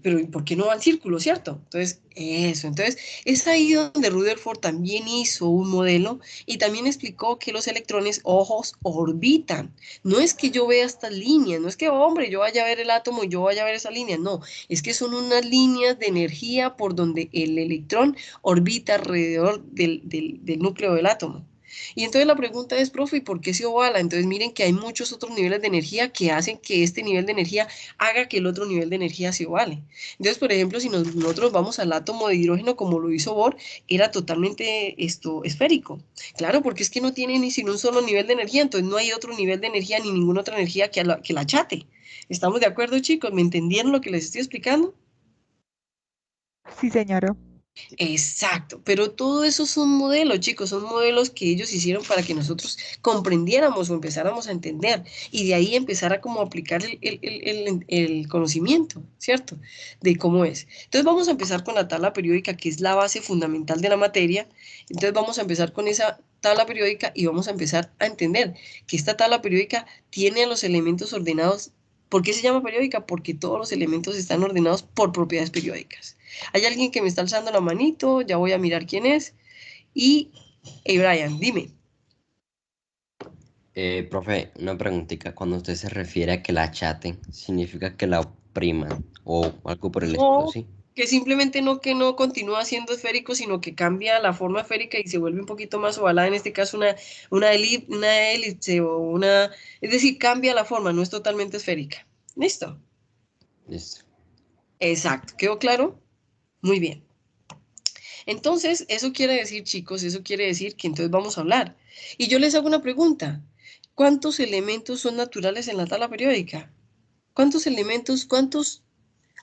pero ¿y por qué no va en círculo, cierto? Entonces, eso. Entonces, es ahí donde Rutherford también hizo un modelo y también explicó que los electrones, ojos, orbitan. No es que yo vea estas líneas, no es que, hombre, yo vaya a ver el átomo y yo vaya a ver esa línea, no. Es que son unas líneas de energía por donde el electrón orbita alrededor del núcleo del átomo. Y entonces la pregunta es, profe, ¿y por qué se ovala? Entonces miren que hay muchos otros niveles de energía que hacen que este nivel de energía haga que el otro nivel de energía se ovale. Entonces, por ejemplo, si nosotros vamos al átomo de hidrógeno como lo hizo Bohr, era totalmente esférico. Claro, porque es que no tiene ni sino un solo nivel de energía, entonces no hay otro nivel de energía ni ninguna otra energía que la achate. ¿Estamos de acuerdo, chicos? ¿Me entendieron lo que les estoy explicando? Sí, señora. Exacto, pero todo eso son modelos, chicos, son modelos que ellos hicieron para que nosotros comprendiéramos o empezáramos a entender y de ahí empezar a como aplicar el conocimiento, ¿cierto? De cómo es. Entonces vamos a empezar con la tabla periódica, que es la base fundamental de la materia. Entonces vamos a empezar con esa tabla periódica y vamos a empezar a entender que esta tabla periódica tiene a los elementos ordenados. ¿Por qué se llama periódica? Porque todos los elementos están ordenados por propiedades periódicas. Hay alguien que me está alzando la manito, ya voy a mirar quién es. Y, hey Brian, dime. Profe, una preguntita. Cuando usted se refiere a que la achaten, ¿significa que la opriman o algo por el estilo, No, sí? que simplemente no que no continúa siendo esférico, sino que cambia la forma esférica y se vuelve un poquito más ovalada, en este caso una elipse o una... Es decir, cambia la forma, no es totalmente esférica. ¿Listo? Listo. Exacto. ¿Quedó claro? Muy bien. Entonces, eso quiere decir, chicos, eso quiere decir que entonces vamos a hablar. Y yo les hago una pregunta. ¿Cuántos elementos son naturales en la tabla periódica? ¿Cuántos elementos, cuántos?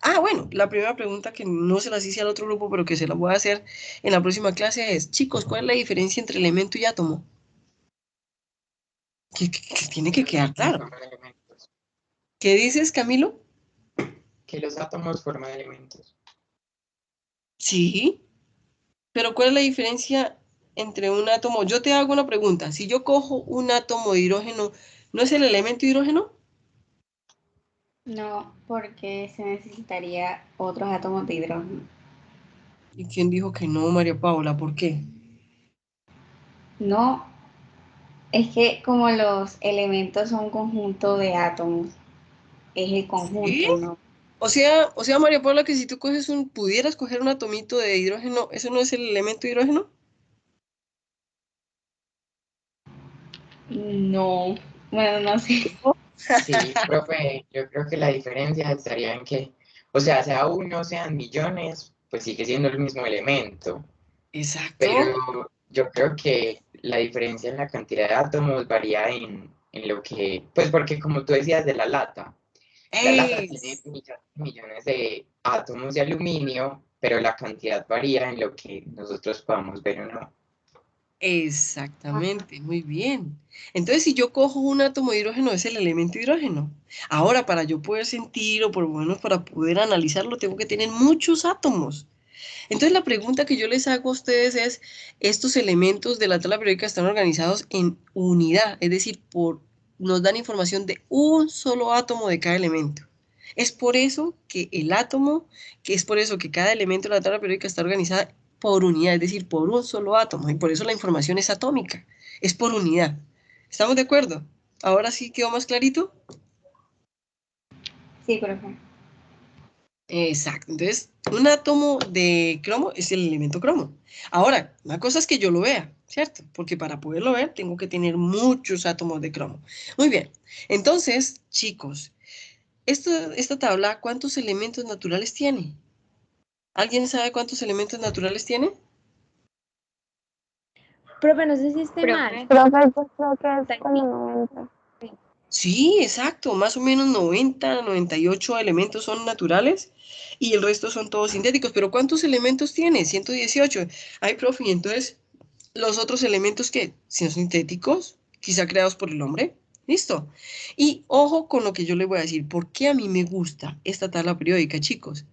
Ah, bueno, la primera pregunta que no se las hice al otro grupo, pero que se la voy a hacer en la próxima clase es, chicos, ¿cuál es la diferencia entre elemento y átomo? Que tiene que quedar claro. Forman elementos. ¿Qué dices, Camilo? Que los átomos forman elementos. Sí, pero ¿cuál es la diferencia entre un átomo? Yo te hago una pregunta. Si yo cojo un átomo de hidrógeno, ¿no es el elemento hidrógeno? No, porque se necesitaría otros átomos de hidrógeno. ¿Y quién dijo que no, María Paula? ¿Por qué? No, es que como los elementos son un conjunto de átomos, es el ¿Sí? conjunto, ¿no? O sea, María Paula, que si tú pudieras coger un atomito de hidrógeno, ¿eso no es el elemento hidrógeno? No, bueno, no sé. Sí, profe, yo creo que la diferencia estaría en que, o sea uno, sean millones, pues sigue siendo el mismo elemento, Exacto. pero yo creo que la diferencia en la cantidad de átomos varía en lo que, pues porque como tú decías de la lata tiene Es, millones de átomos de aluminio, pero la cantidad varía en lo que nosotros podamos ver o no. exactamente, muy bien. Entonces, si yo cojo un átomo de hidrógeno, es el elemento hidrógeno. Ahora, para yo poder sentir o por lo menos para poder analizarlo, tengo que tener muchos átomos. Entonces, la pregunta que yo les hago a ustedes es, estos elementos de la tabla periódica están organizados en unidad, es decir, nos dan información de un solo átomo de cada elemento. Es por eso que es por eso que cada elemento de la tabla periódica está organizada por unidad, es decir, por un solo átomo, y por eso la información es atómica, es por unidad. ¿Estamos de acuerdo? ¿Ahora sí quedó más clarito? Sí, profe. Exacto. Entonces, un átomo de cromo es el elemento cromo. Ahora, una cosa es que yo lo vea, ¿cierto? Porque para poderlo ver tengo que tener muchos átomos de cromo. Muy bien. Entonces, chicos, esta tabla, ¿cuántos elementos naturales tiene? ¿Alguien sabe cuántos elementos naturales tiene? Profe, no sé si esté mal. Profe, Profe, yo creo que es como Aquí. 90. Sí, exacto. Más o menos 90, 98 elementos son naturales y el resto son todos sintéticos. Pero ¿cuántos elementos tiene? 118. Ay, profe, y entonces los otros elementos que son sintéticos, quizá creados por el hombre. Listo. Y ojo con lo que yo les voy a decir. ¿Por qué a mí me gusta esta tabla periódica, chicos?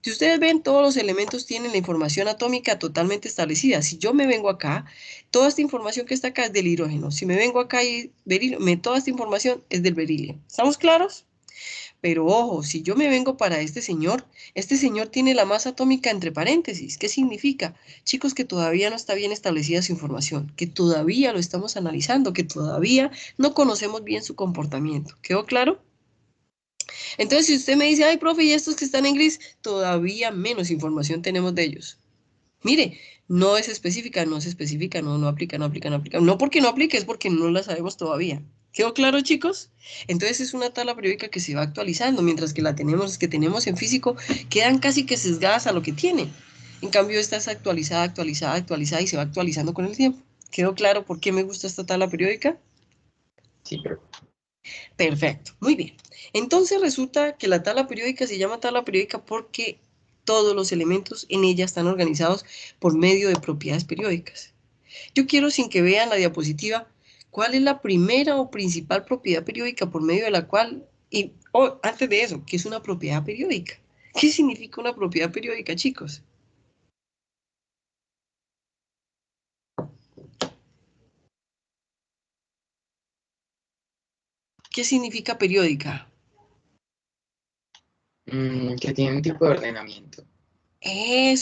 Si ustedes ven, todos los elementos tienen la información atómica totalmente establecida. Si yo me vengo acá, toda esta información que está acá es del hidrógeno. Si me vengo acá y toda esta información es del berilio. ¿Estamos claros? Pero ojo, si yo me vengo para este señor tiene la masa atómica entre paréntesis. ¿Qué significa? Chicos, que todavía no está bien establecida su información, que todavía lo estamos analizando, que todavía no conocemos bien su comportamiento. ¿Quedó claro? Entonces, si usted me dice, ay, profe, y estos que están en gris, todavía menos información tenemos de ellos. Mire, no es específica, no se especifica, no aplica, no aplica, no aplica. No porque no aplique, es porque no la sabemos todavía. ¿Quedó claro, chicos? Entonces es una tabla periódica que se va actualizando, mientras que que tenemos en físico, quedan casi que sesgadas a lo que tiene. En cambio, esta es actualizada, actualizada, actualizada y se va actualizando con el tiempo. ¿Quedó claro por qué me gusta esta tabla periódica? Sí, pero Perfecto, muy bien. Entonces resulta que la tabla periódica se llama tabla periódica porque todos los elementos en ella están organizados por medio de propiedades periódicas. Yo quiero, sin que vean la diapositiva, cuál es la primera o principal propiedad periódica por medio de la cual, antes de eso, ¿qué es una propiedad periódica? ¿Qué significa una propiedad periódica, chicos? ¿Qué significa periódica? que tiene un tipo de ordenamiento.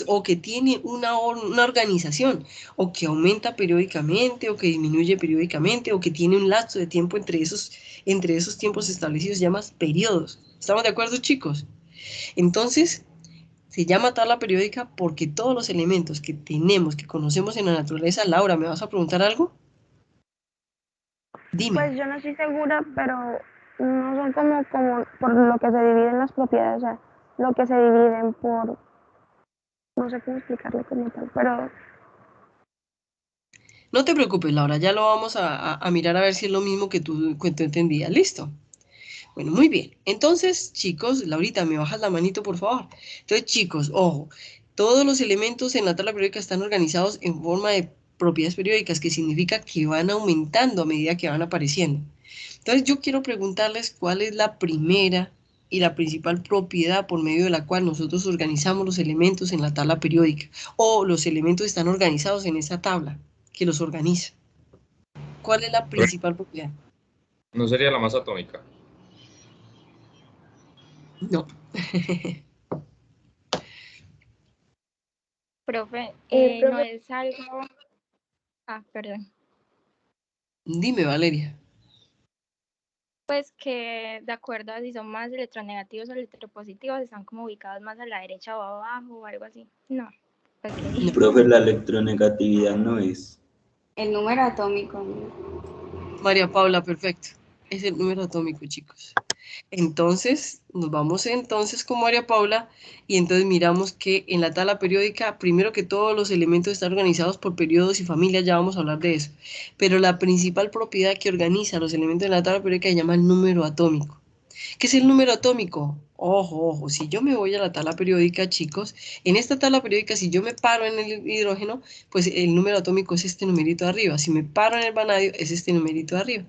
O que tiene una organización, o que aumenta periódicamente, o que disminuye periódicamente, o que tiene un lapso de tiempo entre esos tiempos establecidos, se llama periodos. ¿Estamos de acuerdo, chicos? Entonces, se llama tabla periódica porque todos los elementos que tenemos, que conocemos en la naturaleza, Laura, ¿me vas a preguntar algo? Dime. Pues yo no estoy segura, pero no son como por lo que se dividen las propiedades, o sea, lo que se dividen por, no sé cómo explicarlo como tal, pero No te preocupes, Laura, ya lo vamos a mirar a ver si es lo mismo que tú entendías. ¿Listo? Bueno, muy bien. Entonces, chicos, Laurita, ¿me bajas la manito, por favor? Entonces, chicos, ojo, todos los elementos en la tabla periódica están organizados en forma de propiedades periódicas, que significa que van aumentando a medida que van apareciendo. Entonces, yo quiero preguntarles cuál es la primera y la principal propiedad por medio de la cual nosotros organizamos los elementos en la tabla periódica, o los elementos están organizados en esa tabla que los organiza. ¿Cuál es la principal propiedad? ¿No sería la masa atómica? No. Profe, no es algo... Ah, perdón. Dime, Valeria. Pues que de acuerdo a si son más electronegativos o electropositivos, están como ubicados más a la derecha o abajo o algo así. No. Okay. Profe, la electronegatividad no es. El número atómico. María Paula, perfecto. Es el número atómico, chicos. Entonces, nos vamos entonces con María Paula y entonces miramos que en la tabla periódica, primero que todo, los elementos están organizados por periodos y familias, ya vamos a hablar de eso. Pero la principal propiedad que organiza los elementos de la tabla periódica se llama el número atómico. ¿Qué es el número atómico? Ojo, ojo, si yo me voy a la tabla periódica, chicos, en esta tabla periódica, si yo me paro en el hidrógeno, pues el número atómico es este numerito de arriba. Si me paro en el vanadio, es este numerito de arriba.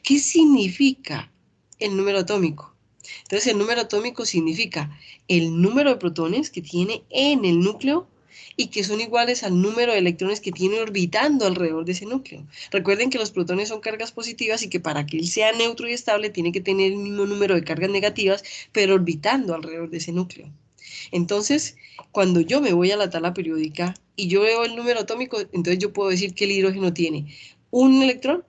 ¿Qué significa el número atómico? Entonces, el número atómico significa el número de protones que tiene en el núcleo y que son iguales al número de electrones que tiene orbitando alrededor de ese núcleo. Recuerden que los protones son cargas positivas y que para que él sea neutro y estable tiene que tener el mismo número de cargas negativas, pero orbitando alrededor de ese núcleo. Entonces, cuando yo me voy a la tabla periódica y yo veo el número atómico, entonces yo puedo decir que el hidrógeno tiene un electrón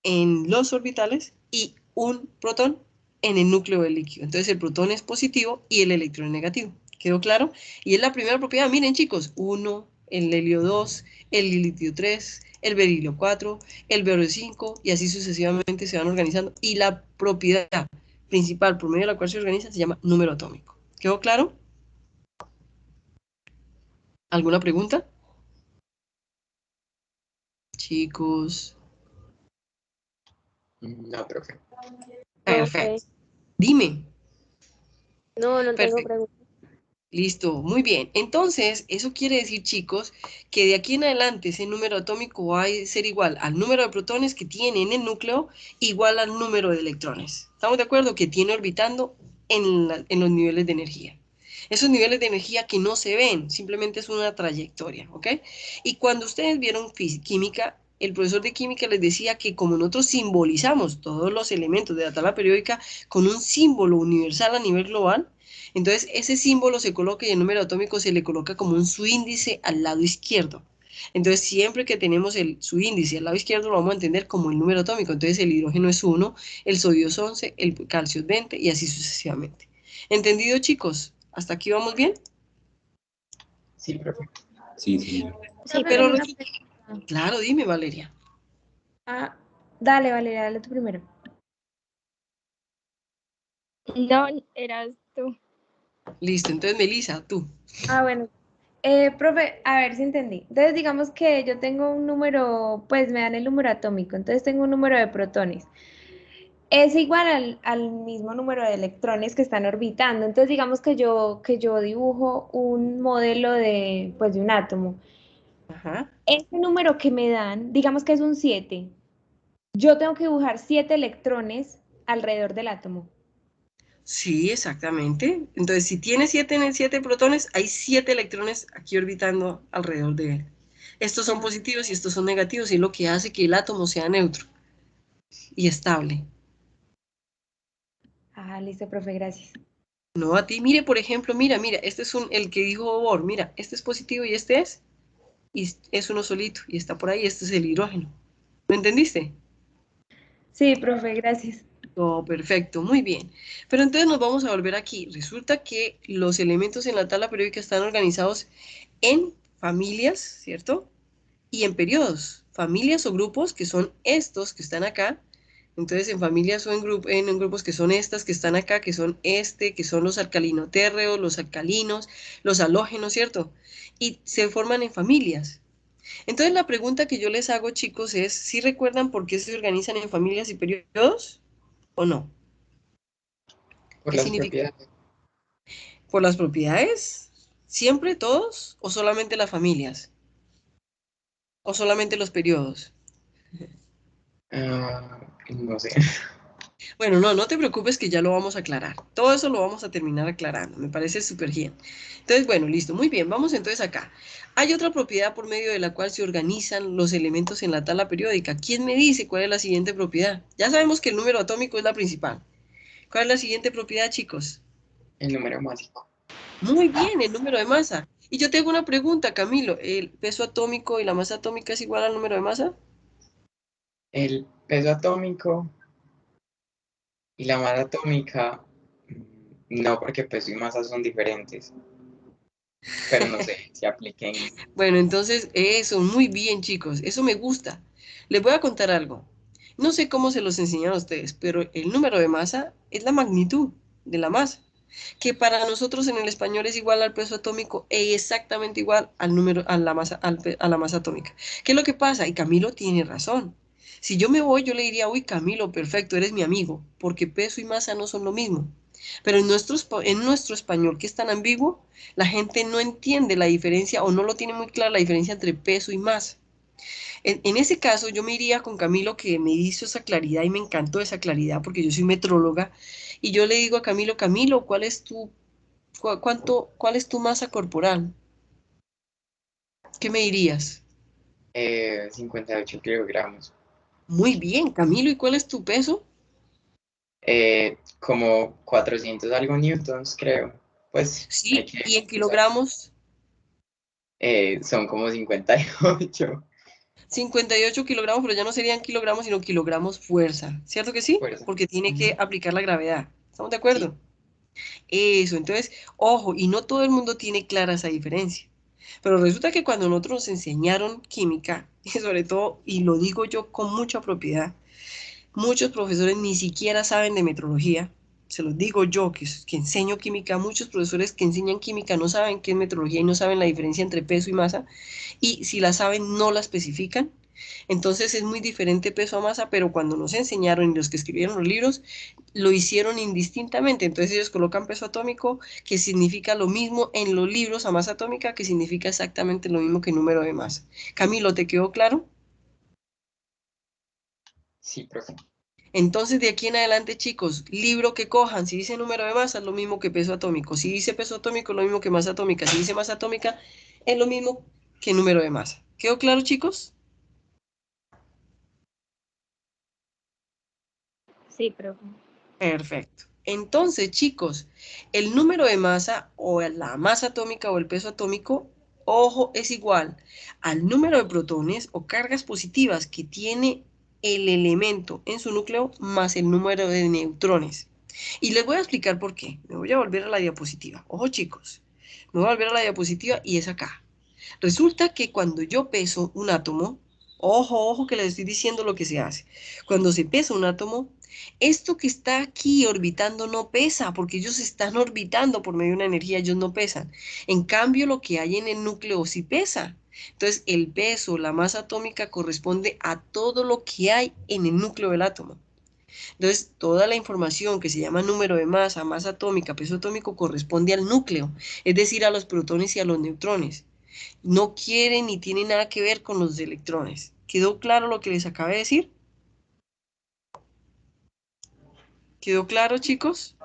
en los orbitales y un protón en el núcleo del líquido. Entonces el protón es positivo y el electrón es negativo. ¿Quedó claro? Y es la primera propiedad. Miren, chicos, 1, el helio 2, el litio 3, el berilio 4, el berio 5, y así sucesivamente se van organizando. Y la propiedad principal por medio de la cual se organiza se llama número atómico. ¿Quedó claro? ¿Alguna pregunta? Chicos. No, profe. Perfecto. Dime. No, no tengo preguntas. Listo, muy bien. Entonces, eso quiere decir, chicos, que de aquí en adelante ese número atómico va a ser igual al número de protones que tiene en el núcleo, igual al número de electrones. ¿Estamos de acuerdo? Que tiene orbitando en los niveles de energía. Esos niveles de energía que no se ven, simplemente es una trayectoria, ¿ok? Y cuando ustedes vieron química, el profesor de química les decía que como nosotros simbolizamos todos los elementos de la tabla periódica con un símbolo universal a nivel global, entonces ese símbolo se coloca y el número atómico se le coloca como un subíndice al lado izquierdo. Entonces siempre que tenemos el subíndice al lado izquierdo lo vamos a entender como el número atómico. Entonces el hidrógeno es 1, el sodio es 11, el calcio es 20 y así sucesivamente. ¿Entendido, chicos? ¿Hasta aquí vamos bien? Sí, profe. Sí, sí. Sí, pero claro, dime, Valeria. Ah, dale, Valeria, dale tú primero. No, eras tú. Listo, entonces Melissa, tú. Ah, bueno. Profe, a ver si entendí. Entonces, digamos que yo tengo un número, pues me dan el número atómico, entonces tengo un número de protones. Es igual al mismo número de electrones que están orbitando. Entonces, digamos que yo dibujo un modelo de, pues, de un átomo. Ajá. Ese número que me dan, digamos que es un 7. Yo tengo que dibujar 7 electrones alrededor del átomo. Sí, exactamente. Entonces, si tiene 7 protones, hay 7 electrones aquí orbitando alrededor de él. Estos son positivos y estos son negativos, y es lo que hace que el átomo sea neutro y estable. Ah, listo, profe, gracias. No a ti. Mire, por ejemplo, mira, este es el que dijo Bohr. Mira, este es positivo y es uno solito, y está por ahí, este es el hidrógeno. ¿Lo entendiste? Sí, profe, gracias. Oh, perfecto, muy bien. Pero entonces nos vamos a volver aquí. Resulta que los elementos en la tabla periódica están organizados en familias, ¿cierto? Y en periodos, familias o grupos que son estos que están acá. Entonces en familias o en grupos que son estas que están acá, que son que son los alcalinotérreos, los alcalinos, los halógenos, ¿cierto? Y se forman en familias. Entonces la pregunta que yo les hago, chicos, es, ¿sí recuerdan por qué se organizan en familias y periodos o no? Por ¿Qué las significa? propiedades. ¿Por las propiedades? ¿Siempre todos o solamente las familias? ¿O solamente los periodos? No sé. Bueno, no te preocupes que ya lo vamos a aclarar. Todo eso lo vamos a terminar aclarando. Me parece súper bien. Entonces, bueno, listo. Muy bien. Vamos entonces acá. Hay otra propiedad por medio de la cual se organizan los elementos en la tabla periódica. ¿Quién me dice cuál es la siguiente propiedad? Ya sabemos que el número atómico es la principal. ¿Cuál es la siguiente propiedad, chicos? El número másico. Muy bien, el número de masa. Y yo te hago una pregunta, Camilo. ¿El peso atómico y la masa atómica es igual al número de masa? El peso atómico y la masa atómica, no, porque peso y masa son diferentes. Pero no sé si apliquen. Bueno, entonces eso, muy bien, chicos. Eso me gusta. Les voy a contar algo. No sé cómo se los enseñan a ustedes, pero el número de masa es la magnitud de la masa, que para nosotros en el español es igual al peso atómico e exactamente igual al número, a la masa, a la masa atómica. ¿Qué es lo que pasa? Y Camilo tiene razón. Si yo me voy, yo le diría, uy, Camilo, perfecto, eres mi amigo, porque peso y masa no son lo mismo. Pero en nuestro español, que es tan ambiguo, la gente no entiende la diferencia o no lo tiene muy clara la diferencia entre peso y masa. En ese caso, yo me iría con Camilo, que me hizo esa claridad y me encantó esa claridad porque yo soy metróloga. Y yo le digo a Camilo, Camilo, ¿cuál es cuál es tu masa corporal? ¿Qué me dirías? 58 kilogramos. Muy bien, Camilo, ¿y cuál es tu peso? Como 400 algo newtons, creo. Pues Sí, ¿y en kilogramos? Son como 58. 58 kilogramos, pero ya no serían kilogramos, sino kilogramos fuerza. ¿Cierto que sí? Fuerza. Porque tiene que aplicar la gravedad. ¿Estamos de acuerdo? Eso, entonces, ojo, y no todo el mundo tiene clara esa diferencia. Pero resulta que cuando nosotros nos enseñaron química, y sobre todo, y lo digo yo con mucha propiedad, muchos profesores ni siquiera saben de metrología. Se los digo yo, que enseño química, muchos profesores que enseñan química no saben qué es metrología y no saben la diferencia entre peso y masa, y si la saben no la especifican. Entonces es muy diferente peso a masa, pero cuando nos enseñaron y los que escribieron los libros, lo hicieron indistintamente. Entonces ellos colocan peso atómico, que significa lo mismo en los libros a masa atómica, que significa exactamente lo mismo que número de masa. Camilo, ¿te quedó claro? Sí, profe. Entonces, de aquí en adelante, chicos, libro que cojan, si dice número de masa, es lo mismo que peso atómico. Si dice peso atómico, es lo mismo que masa atómica. Si dice masa atómica, es lo mismo que número de masa. ¿Quedó claro, chicos? Sí, profe. Perfecto. Entonces, chicos, el número de masa o la masa atómica o el peso atómico, ojo, es igual al número de protones o cargas positivas que tiene el elemento en su núcleo más el número de neutrones. Y les voy a explicar por qué. Me voy a volver a la diapositiva. Ojo, chicos, me voy a volver a la diapositiva y es acá. Resulta que cuando yo peso un átomo, ojo que les estoy diciendo lo que se hace. Cuando se pesa un átomo, esto que está aquí orbitando no pesa, porque ellos están orbitando por medio de una energía, ellos no pesan. En cambio, lo que hay en el núcleo sí pesa. Entonces, el peso, la masa atómica corresponde a todo lo que hay en el núcleo del átomo. Entonces, toda la información que se llama número de masa, masa atómica, peso atómico, corresponde al núcleo, es decir, a los protones y a los neutrones. No quiere ni tiene nada que ver con los electrones. ¿Quedó claro lo que les acabé de decir? ¿Quedó claro, chicos?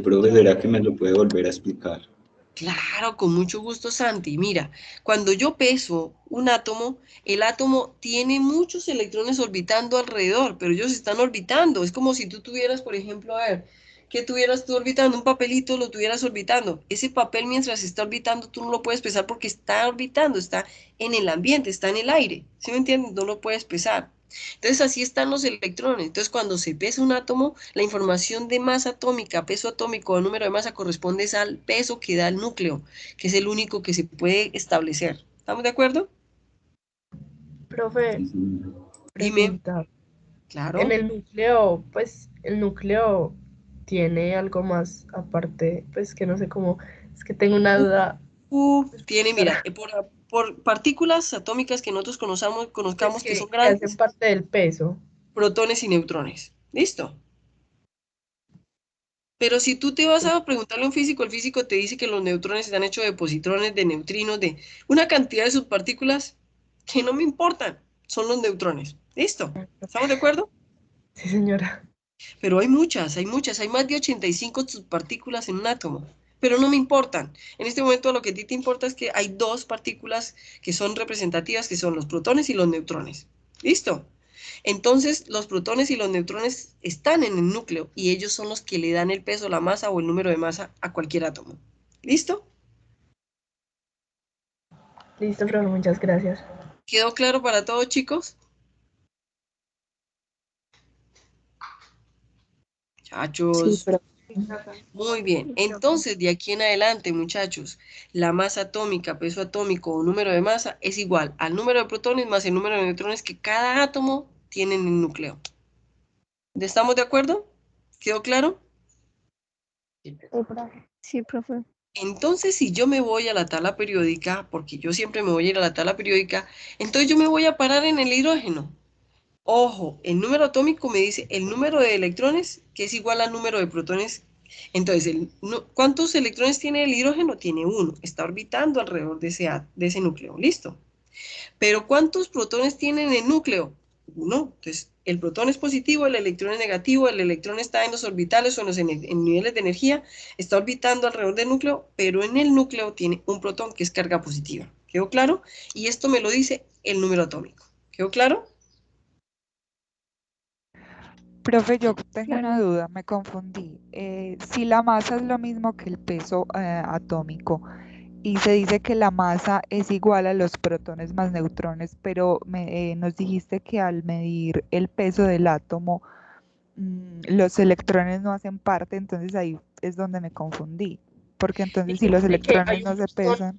Profe, ¿será que me lo puede volver a explicar? Claro, con mucho gusto, Santi. Mira, cuando yo peso un átomo, el átomo tiene muchos electrones orbitando alrededor, pero ellos están orbitando. Es como si tú tuvieras, por ejemplo, a ver, que tuvieras tú orbitando un papelito, lo tuvieras orbitando. Ese papel mientras está orbitando, tú no lo puedes pesar porque está orbitando, está en el ambiente, está en el aire. ¿Sí me entiendes? No lo puedes pesar. Entonces así están los electrones. Entonces cuando se pesa un átomo, la información de masa atómica, peso atómico o número de masa corresponde al peso que da el núcleo, que es el único que se puede establecer. ¿Estamos de acuerdo? Profe, Dime. pregunta. Claro. En el núcleo, pues el núcleo tiene algo más aparte, pues que no sé cómo, es que tengo una duda. Tiene, mira, por partículas atómicas que nosotros conozcamos que son grandes, hacen parte del peso. protones y neutrones. ¿Listo? Pero si tú te vas a preguntarle a un físico, el físico te dice que los neutrones están hechos de positrones, de neutrinos, de una cantidad de subpartículas que no me importan. Son los neutrones. ¿Listo? ¿Estamos de acuerdo? Sí, señora. Pero hay muchas. Hay más de 85 subpartículas en un átomo. Pero no me importan. En este momento lo que a ti te importa es que hay dos partículas que son representativas, que son los protones y los neutrones. ¿Listo? Entonces, los protones y los neutrones están en el núcleo y ellos son los que le dan el peso, la masa o el número de masa a cualquier átomo. ¿Listo? Listo, profe, muchas gracias. ¿Quedó claro para todos, chicos? Sí, Muchachos. profe. Muy bien. Entonces, de aquí en adelante, muchachos, la masa atómica, peso atómico o número de masa es igual al número de protones más el número de neutrones que cada átomo tiene en el núcleo. ¿Estamos de acuerdo? ¿Quedó claro? Sí, profe. Sí, profe. Entonces, si yo me voy a la tabla periódica, porque yo siempre me voy a ir a la tabla periódica, entonces yo me voy a parar en el hidrógeno. Ojo, el número atómico me dice el número de electrones, que es igual al número de protones. Entonces, ¿cuántos electrones tiene el hidrógeno? Tiene uno. Está orbitando alrededor de ese núcleo. ¿Listo? Pero ¿cuántos protones tiene en el núcleo? Uno. Entonces, el protón es positivo, el electrón es negativo, el electrón está en los orbitales o en niveles de energía, está orbitando alrededor del núcleo, pero en el núcleo tiene un protón que es carga positiva. ¿Quedó claro? Y esto me lo dice el número atómico. ¿Quedó claro? Profe, yo tengo una duda, me confundí. Si la masa es lo mismo que el peso atómico y se dice que la masa es igual a los protones más neutrones, pero nos dijiste que al medir el peso del átomo, los electrones no hacen parte, entonces ahí es donde me confundí. Porque entonces si los Dice que electrones no se pesan.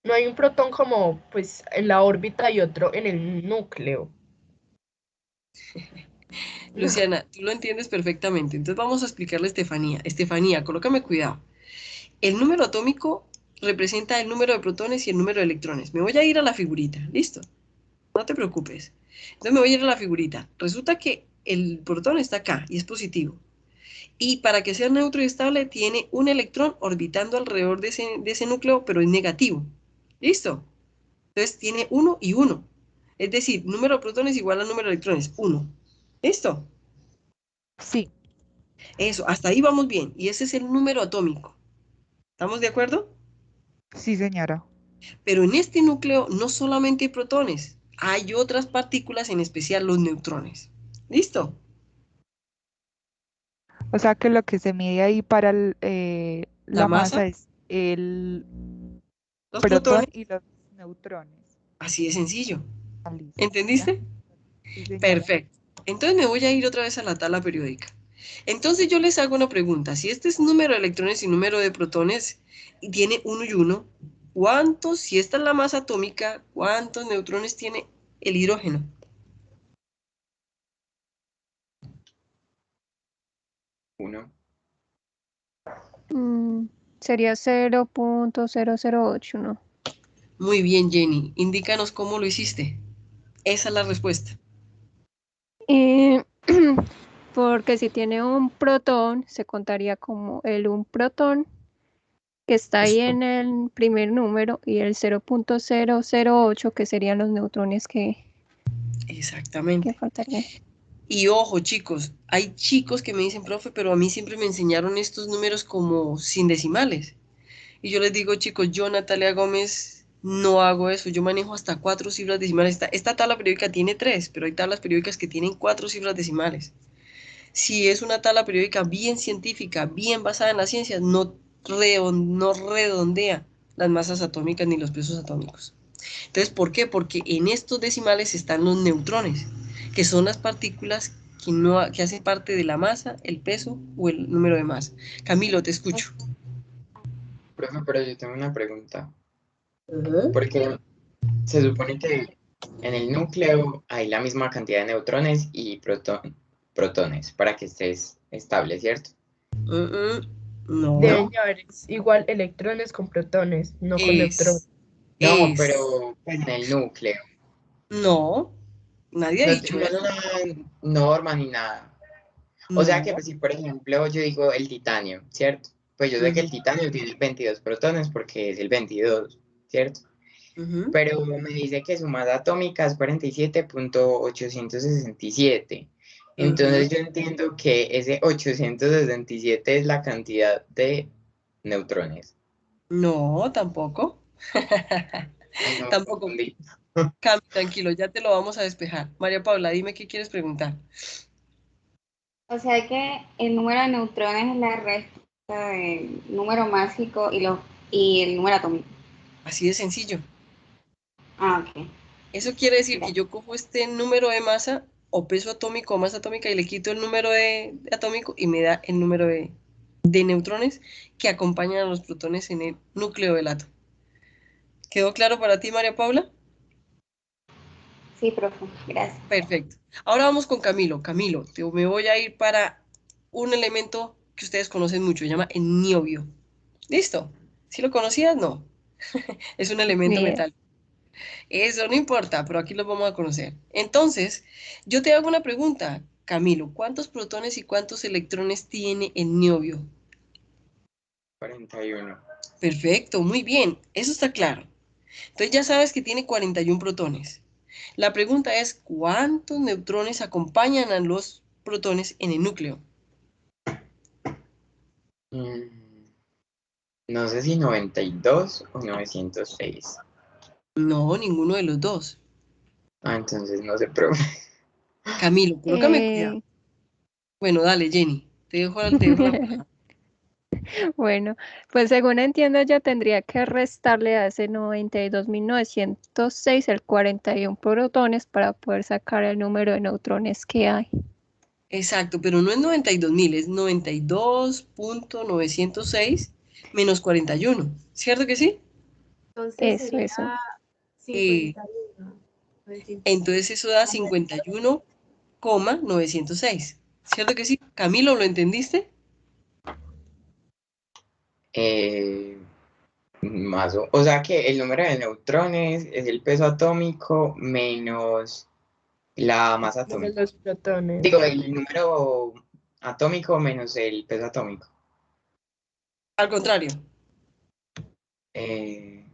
no hay un protón como pues en la órbita y otro en el núcleo. Luciana, tú lo entiendes perfectamente. Entonces vamos a explicarle a Estefanía. Estefanía, colócame cuidado. El número atómico representa el número de protones y el número de electrones. Me voy a ir a la figurita, ¿listo? No te preocupes. Entonces me voy a ir a la figurita. Resulta que el protón está acá y es positivo. Y para que sea neutro y estable, tiene un electrón orbitando alrededor de ese núcleo, pero es negativo. ¿Listo? Entonces tiene 1 y 1. Es decir, número de protones igual al número de electrones, 1. ¿Listo? Sí. Eso, hasta ahí vamos bien. Y ese es el número atómico. ¿Estamos de acuerdo? Sí, señora. Pero en este núcleo no solamente hay protones, hay otras partículas, en especial los neutrones. ¿Listo? O sea que lo que se mide ahí para La la masa, masa es el los protón protones, y los neutrones. así de sencillo. Ah, listo. Ya. ¿Entendiste? Sí, señora. Perfecto. Entonces me voy a ir otra vez a la tabla periódica. Entonces yo les hago una pregunta. Si este es número de electrones y número de protones y tiene 1 y 1, ¿cuántos, si esta es la masa atómica, cuántos neutrones tiene el hidrógeno? Uno. Sería 0.008, ¿no? Muy bien, Jenny. Indícanos cómo lo hiciste. Esa es la respuesta. Porque si tiene un protón, se contaría como un protón que está ahí en el primer número y el 0.008 que serían los neutrones que Exactamente. faltarían. Y ojo, chicos, hay chicos que me dicen, profe, pero a mí siempre me enseñaron estos números como sin decimales. Y yo les digo, chicos, yo, Natalia Gómez, no hago eso. Yo manejo hasta 4 cifras decimales. Esta tabla periódica tiene 3, pero hay tablas periódicas que tienen 4 cifras decimales. Si es una tabla periódica bien científica, bien basada en la ciencia, no redondea las masas atómicas ni los pesos atómicos. Entonces, ¿por qué? Porque en estos decimales están los neutrones, que son las partículas que hacen parte de la masa, el peso o el número de masa. Camilo, te escucho. Profe, pero yo tengo una pregunta. Porque se supone que en el núcleo hay la misma cantidad de neutrones y protones para que estés estable, ¿cierto? No. Deben haber igual electrones con protones, no con neutrones. No, pero pues, en el núcleo. No, nadie ha No dicho estoy eso. viendo una norma ni nada. O sea que, pues, si por ejemplo yo digo el titanio, ¿cierto? Pues yo sé que el titanio tiene 22 protones porque es el 22, ¿cierto? Pero me dice que su masa atómica es 47.867. Entonces yo entiendo que ese 867 es la cantidad de neutrones. No, tampoco. Ay, no, Tampoco. Cami, tranquilo, ya te lo vamos a despejar. María Paula, dime qué quieres preguntar. O sea que el número de neutrones es la respuesta del número másico y el número atómico. Así de sencillo. Ah, ok. Eso quiere decir que yo cojo este número de masa o peso atómico o masa atómica y le quito el número de atómico y me da el número de neutrones que acompañan a los protones en el núcleo del átomo. ¿Quedó claro para ti, María Paula? Sí, profe, gracias. Perfecto. Ahora vamos con Camilo. Camilo, me voy a ir para un elemento que ustedes conocen mucho, se llama el niobio. ¿Listo? ¿Sí lo conocías? No. Es un elemento Bien. metálico. Eso no importa, pero aquí lo vamos a conocer. Entonces, yo te hago una pregunta, Camilo. ¿Cuántos protones y cuántos electrones tiene el niobio? 41. Perfecto, muy bien. Eso está claro. Entonces ya sabes que tiene 41 protones. La pregunta es, ¿cuántos neutrones acompañan a los protones en el núcleo? No sé si 92 o 906. No, ninguno de los dos. Ah, entonces no sé, profe. Camilo, colócame cuidado. Bueno, dale, Jenny. Te dejo la palabra. Bueno, pues según entiendo yo tendría que restarle a ese 92.906 el 41 protones para poder sacar el número de neutrones que hay. Exacto, pero no es 92.000, es 92.906 menos 41. ¿Cierto que sí? Entonces Eso, sería eso. 51. Entonces eso da 51,906. ¿Cierto que sí? Camilo, ¿lo entendiste? O sea que el número de neutrones es el peso atómico menos la masa atómica. Los protones. Digo, el número atómico menos el peso atómico. Al contrario. Eh,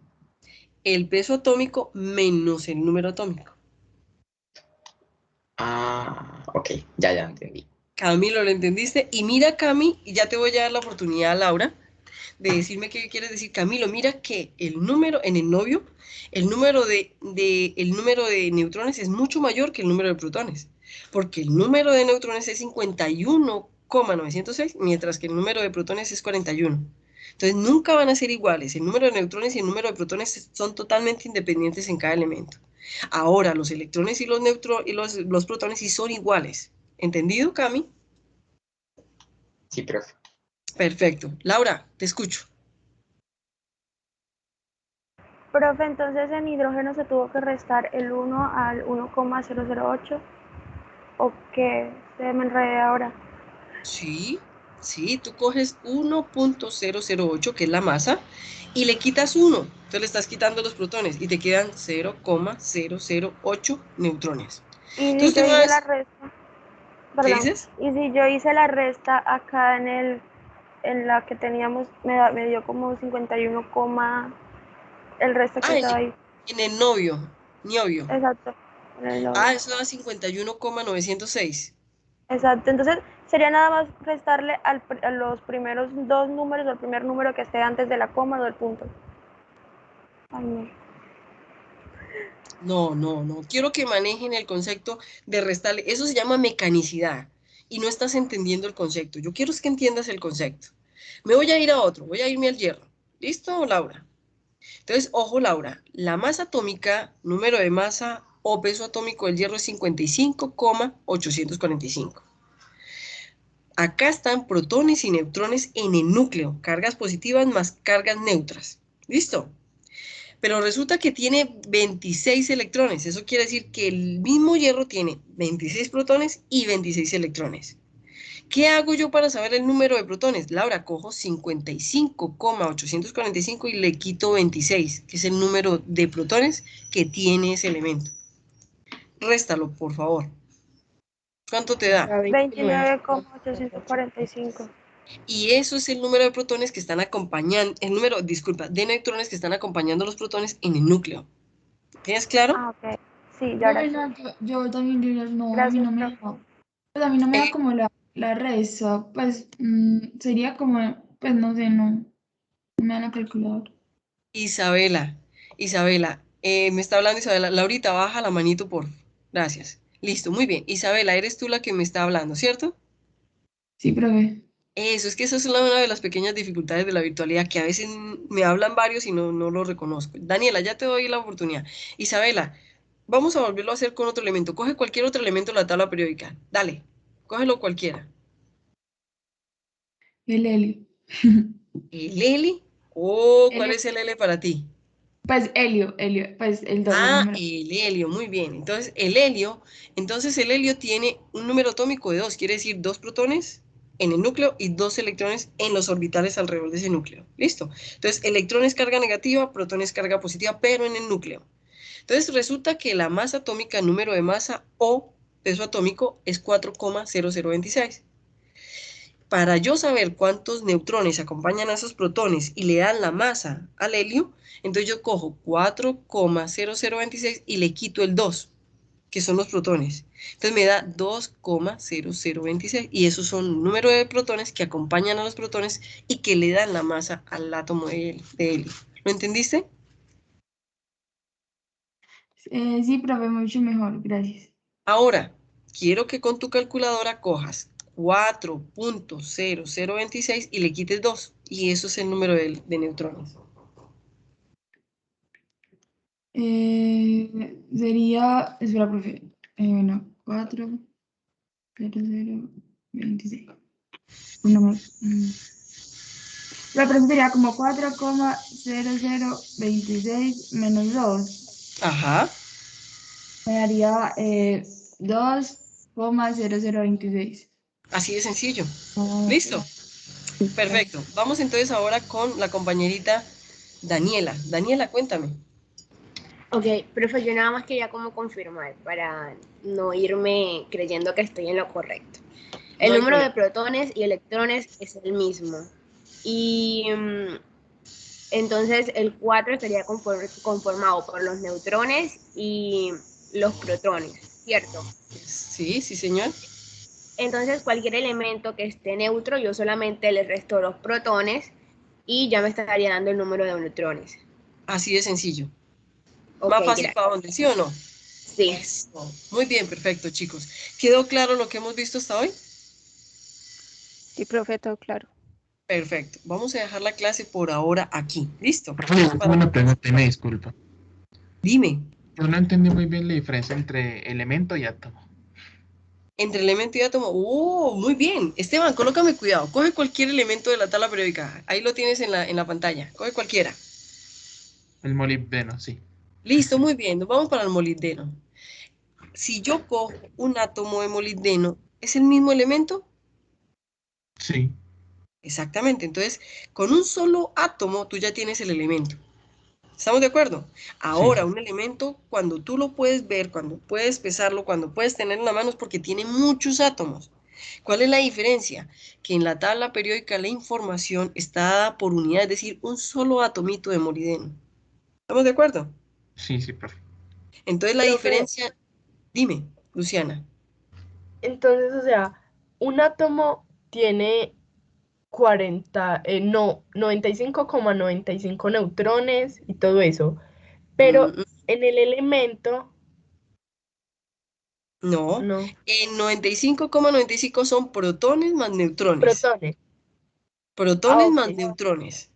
El peso atómico menos el número atómico. ok, ya entendí. Camilo, ¿lo entendiste? Y mira, Cami, y ya te voy a dar la oportunidad, Laura, de decirme qué quieres decir. Camilo, mira que el número en el novio, el número de neutrones es mucho mayor que el número de protones, porque el número de neutrones es 51,906, mientras que el número de protones es 41. Entonces nunca van a ser iguales. El número de neutrones y el número de protones son totalmente independientes en cada elemento. Ahora, los electrones y los protones sí son iguales. ¿Entendido, Cami? Sí, profe. Perfecto. Laura, te escucho. Profe, entonces en hidrógeno se tuvo que restar el 1 al 1,008. ¿O qué? Se me enredé ahora. Sí, tú coges 1,008, que es la masa, y le quitas 1. Entonces le estás quitando los protones y te quedan 0,008 neutrones. Y si Entonces yo tú hice la vas, resta, ¿qué perdón, dices? y si yo hice la resta acá en la que teníamos, me dio como 51, el resto que estaba ahí. En el niobio. Exacto. Eso da 51,906. Exacto, entonces sería nada más restarle a los primeros dos números, o el primer número que esté antes de la coma o del punto. Ay, no. No. Quiero que manejen el concepto de restarle. Eso se llama mecanicidad. Y no estás entendiendo el concepto. Yo quiero que entiendas el concepto. Me voy a ir a otro. Voy a irme al hierro. ¿Listo, Laura? Entonces, ojo, Laura. La masa atómica, número de masa o peso atómico del hierro es 55,845. Acá están protones y neutrones en el núcleo. Cargas positivas más cargas neutras. ¿Listo? Pero resulta que tiene 26 electrones. Eso quiere decir que el mismo hierro tiene 26 protones y 26 electrones. ¿Qué hago yo para saber el número de protones? Laura, cojo 55,845 y le quito 26, que es el número de protones que tiene ese elemento. Réstalo, por favor. ¿Cuánto te da? 29,845. Y eso es el número de protones que están acompañando, de neutrones que están acompañando los protones en el núcleo. ¿Tienes claro? Ah, ok. Sí, ya ahora sí. Yo también diría, no, a mí Gracias, no me profe. da. Pues a mí no me da como la resta, pues sería como, pues no sé, no me da la calculadora. Isabela, me está hablando Isabela. Laurita, baja la manito, por favor. Gracias. Listo, muy bien. Isabela, eres tú la que me está hablando, ¿cierto? Sí, profe. Eso, es que esa es una de las pequeñas dificultades de la virtualidad, que a veces me hablan varios y no lo reconozco. Daniela, ya te doy la oportunidad. Isabela, vamos a volverlo a hacer con otro elemento. Coge cualquier otro elemento de la tabla periódica. Dale, cógelo cualquiera. El helio. ¿El L? Oh, ¿cuál Helio, es el L para ti? pues helio, pues el doble Ah, número. el helio, muy bien. Entonces, el helio tiene un número atómico de 2, quiere decir 2 protones en el núcleo y 2 electrones en los orbitales alrededor de ese núcleo. ¿Listo? Entonces, electrones carga negativa, protones carga positiva, pero en el núcleo. Entonces, resulta que la masa atómica, número de masa o peso atómico es 4,0026. Para yo saber cuántos neutrones acompañan a esos protones y le dan la masa al helio, entonces yo cojo 4,0026 y le quito el 2, que son los protones. Entonces me da 2,0026 y esos son el número de protones que acompañan a los protones y que le dan la masa al átomo de helio. ¿Lo entendiste? Sí, profe, mucho mejor, gracias. Ahora, quiero que con tu calculadora cojas 4,0026 y le quites 2, y eso es el número de neutrones. Sería, espera, profe, bueno, 4,0026. Una más. La profe sería como 4,0026 menos 2. Ajá. Me daría 2,0026. Así de sencillo. Ah, ¿Listo? Perfecto. Vamos entonces ahora con la compañerita Daniela. Daniela, cuéntame. Ok, profe, yo nada más quería como confirmar para no irme creyendo que estoy en lo correcto. El No hay número de problema. protones y electrones es el mismo. Y entonces el 4 estaría conformado por los neutrones y los protones, ¿cierto? Sí, sí, señor. Entonces cualquier elemento que esté neutro, yo solamente le resto los protones y ya me estaría dando el número de neutrones. Así de sencillo. Ok, Más fácil gracias. para dónde, ¿sí o no? Sí. Eso. Muy bien, perfecto, chicos. ¿Quedó claro lo que hemos visto hasta hoy? Sí, profe, todo claro. Perfecto. Vamos a dejar la clase por ahora aquí. ¿Listo? Profe, tengo una pregunta y me disculpa. Dime. Yo no entendí muy bien la diferencia entre elemento y átomo. Entre elemento y átomo. Muy bien. Esteban, colócame cuidado. Coge cualquier elemento de la tabla periódica. Ahí lo tienes en la pantalla. Coge cualquiera. El molibdeno, sí. Listo, muy bien. Nos vamos para el molibdeno. Si yo cojo un átomo de molibdeno, ¿es el mismo elemento? Sí. Exactamente. Entonces, con un solo átomo tú ya tienes el elemento. ¿Estamos de acuerdo? Ahora, un elemento, cuando tú lo puedes ver, cuando puedes pesarlo, cuando puedes tenerlo en la mano, es porque tiene muchos átomos. ¿Cuál es la diferencia? Que en la tabla periódica la información está dada por unidad, es decir, un solo atomito de molibdeno. ¿Estamos de acuerdo? Sí, sí, profe. Entonces la Profe, diferencia, dime, Luciana. entonces, o sea, un átomo tiene 95,95 neutrones y todo eso, pero en el elemento, No, no, en 95,95 son protones más neutrones. protones. Ah, Protones ok. más neutrones.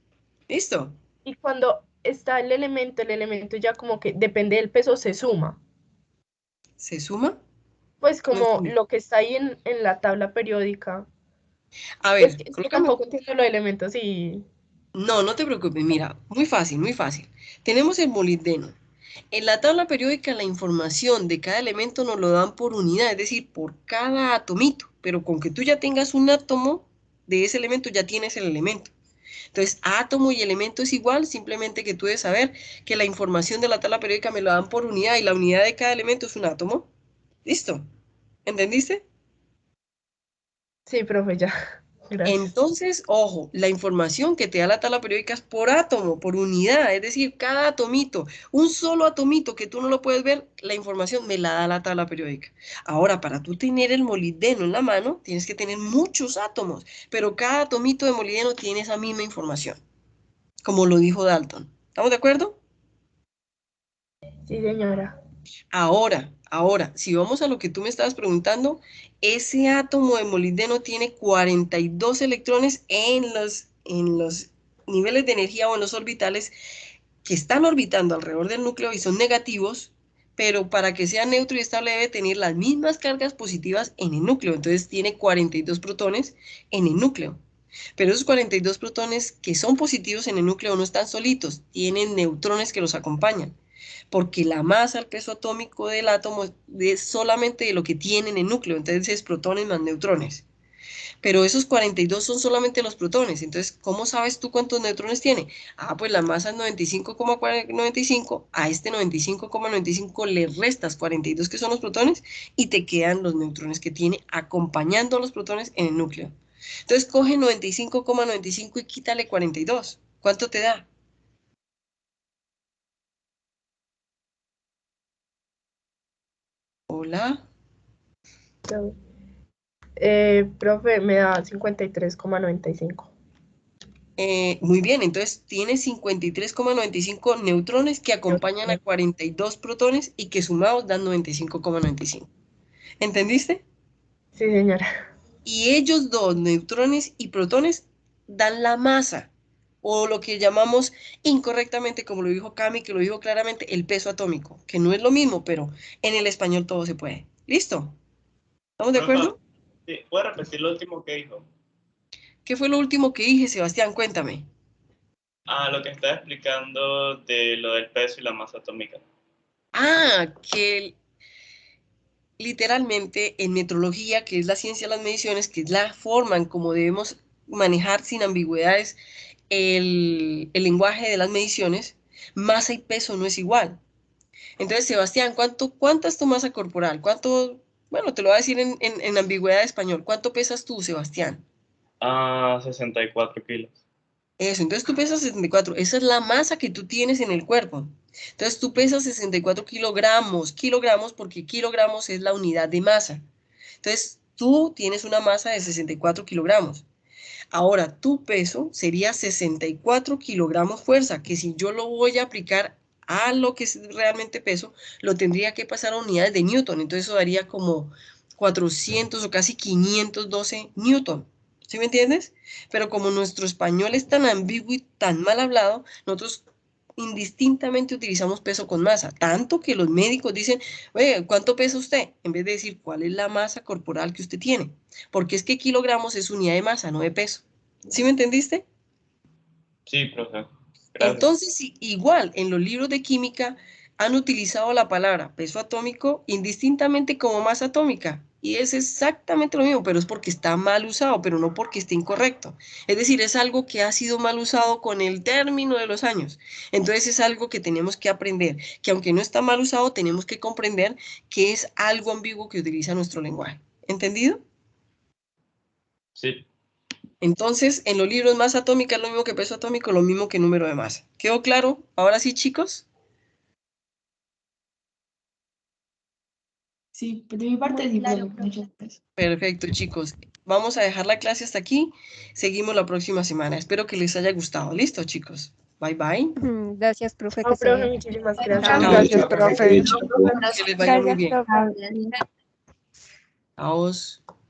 ¿Listo? Y cuando está el elemento ya como que depende del peso, se suma. ¿Se suma? Pues No como entendí. lo que está ahí en la tabla periódica. A Es ver, que colócame. tampoco entiendo los elementos y... No, no te preocupes, mira, muy fácil, muy fácil. Tenemos el molibdeno. En la tabla periódica la información de cada elemento nos lo dan por unidad, es decir, por cada atomito, pero con que tú ya tengas un átomo de ese elemento ya tienes el elemento. Entonces, átomo y elemento es igual, simplemente que tú debes saber que la información de la tabla periódica me la dan por unidad y la unidad de cada elemento es un átomo. ¿Listo? ¿Entendiste? Sí, profe, ya. Gracias. Entonces, ojo, la información que te da la tabla periódica es por átomo, por unidad, es decir, cada atomito, un solo atomito que tú no lo puedes ver, la información me la da la tabla periódica. Ahora, para tú tener el molibdeno en la mano, tienes que tener muchos átomos, pero cada atomito de molibdeno tiene esa misma información, como lo dijo Dalton. ¿Estamos de acuerdo? Sí, señora. Ahora, si vamos a lo que tú me estabas preguntando, ese átomo de molibdeno tiene 42 electrones en los niveles de energía o en los orbitales que están orbitando alrededor del núcleo y son negativos, pero para que sea neutro y estable debe tener las mismas cargas positivas en el núcleo. Entonces tiene 42 protones en el núcleo. Pero esos 42 protones que son positivos en el núcleo no están solitos, tienen neutrones que los acompañan, porque la masa, el peso atómico del átomo es solamente de lo que tiene en el núcleo, entonces es protones más neutrones. Pero esos 42 son solamente los protones, entonces, ¿cómo sabes tú cuántos neutrones tiene? Ah, pues la masa es 95,95, a este 95,95 le restas 42 que son los protones y te quedan los neutrones que tiene acompañando a los protones en el núcleo. Entonces coge 95,95 y quítale 42. ¿Cuánto te da? Hola. Profe, me da 53,95. Muy bien, entonces tiene 53,95 neutrones que acompañan a 42 protones y que sumados dan 95,95. ¿Entendiste? Sí, señora. Y ellos dos, neutrones y protones, dan la masa, o lo que llamamos incorrectamente, como lo dijo Cami, que lo dijo claramente, el peso atómico, que no es lo mismo, pero en el español todo se puede. ¿Listo? ¿Estamos de acuerdo? Sí, ¿puede repetir lo último que dijo? ¿Qué fue lo último que dije, Sebastián? Cuéntame. Lo que estaba explicando de lo del peso y la masa atómica. Que literalmente en metrología, que es la ciencia de las mediciones, que es la forma en cómo debemos manejar sin ambigüedades el lenguaje de las mediciones, masa y peso no es igual. Entonces, Sebastián, ¿cuánta es tu masa corporal? Bueno, te lo voy a decir en ambigüedad de español. ¿Cuánto pesas tú, Sebastián? 64 kilos. Eso, entonces tú pesas 64. Esa es la masa que tú tienes en el cuerpo. Entonces tú pesas 64 kilogramos porque kilogramos es la unidad de masa. Entonces tú tienes una masa de 64 kilogramos. Ahora tu peso sería 64 kilogramos fuerza, que si yo lo voy a aplicar a lo que es realmente peso, lo tendría que pasar a unidades de Newton. Entonces eso daría como 400 o casi 512 Newton. ¿Sí me entiendes? Pero como nuestro español es tan ambiguo y tan mal hablado, nosotros indistintamente utilizamos peso con masa, tanto que los médicos dicen, oye, ¿cuánto pesa usted? En vez de decir cuál es la masa corporal que usted tiene, porque es que kilogramos es unidad de masa, no de peso. ¿Sí me entendiste? Sí, profe. Gracias. Entonces, igual, en los libros de química han utilizado la palabra peso atómico indistintamente como masa atómica. Y es exactamente lo mismo, pero es porque está mal usado, pero no porque esté incorrecto. Es decir, es algo que ha sido mal usado con el término de los años. Entonces es algo que tenemos que aprender, que aunque no está mal usado, tenemos que comprender que es algo ambiguo que utiliza nuestro lenguaje. ¿Entendido? Sí. Entonces, en los libros masa atómica es lo mismo que peso atómico, lo mismo que número de masa. ¿Quedó claro? Ahora sí, chicos. Sí, de mi parte sí, profe, muchas gracias. Perfecto, chicos. Vamos a dejar la clase hasta aquí. Seguimos la próxima semana. Espero que les haya gustado. ¿Listo, chicos? Bye, bye. Gracias, profe. No, profe, muchísimas gracias. Chao. Gracias, profe. Que les vaya muy bien. Gracias, profe. Chao.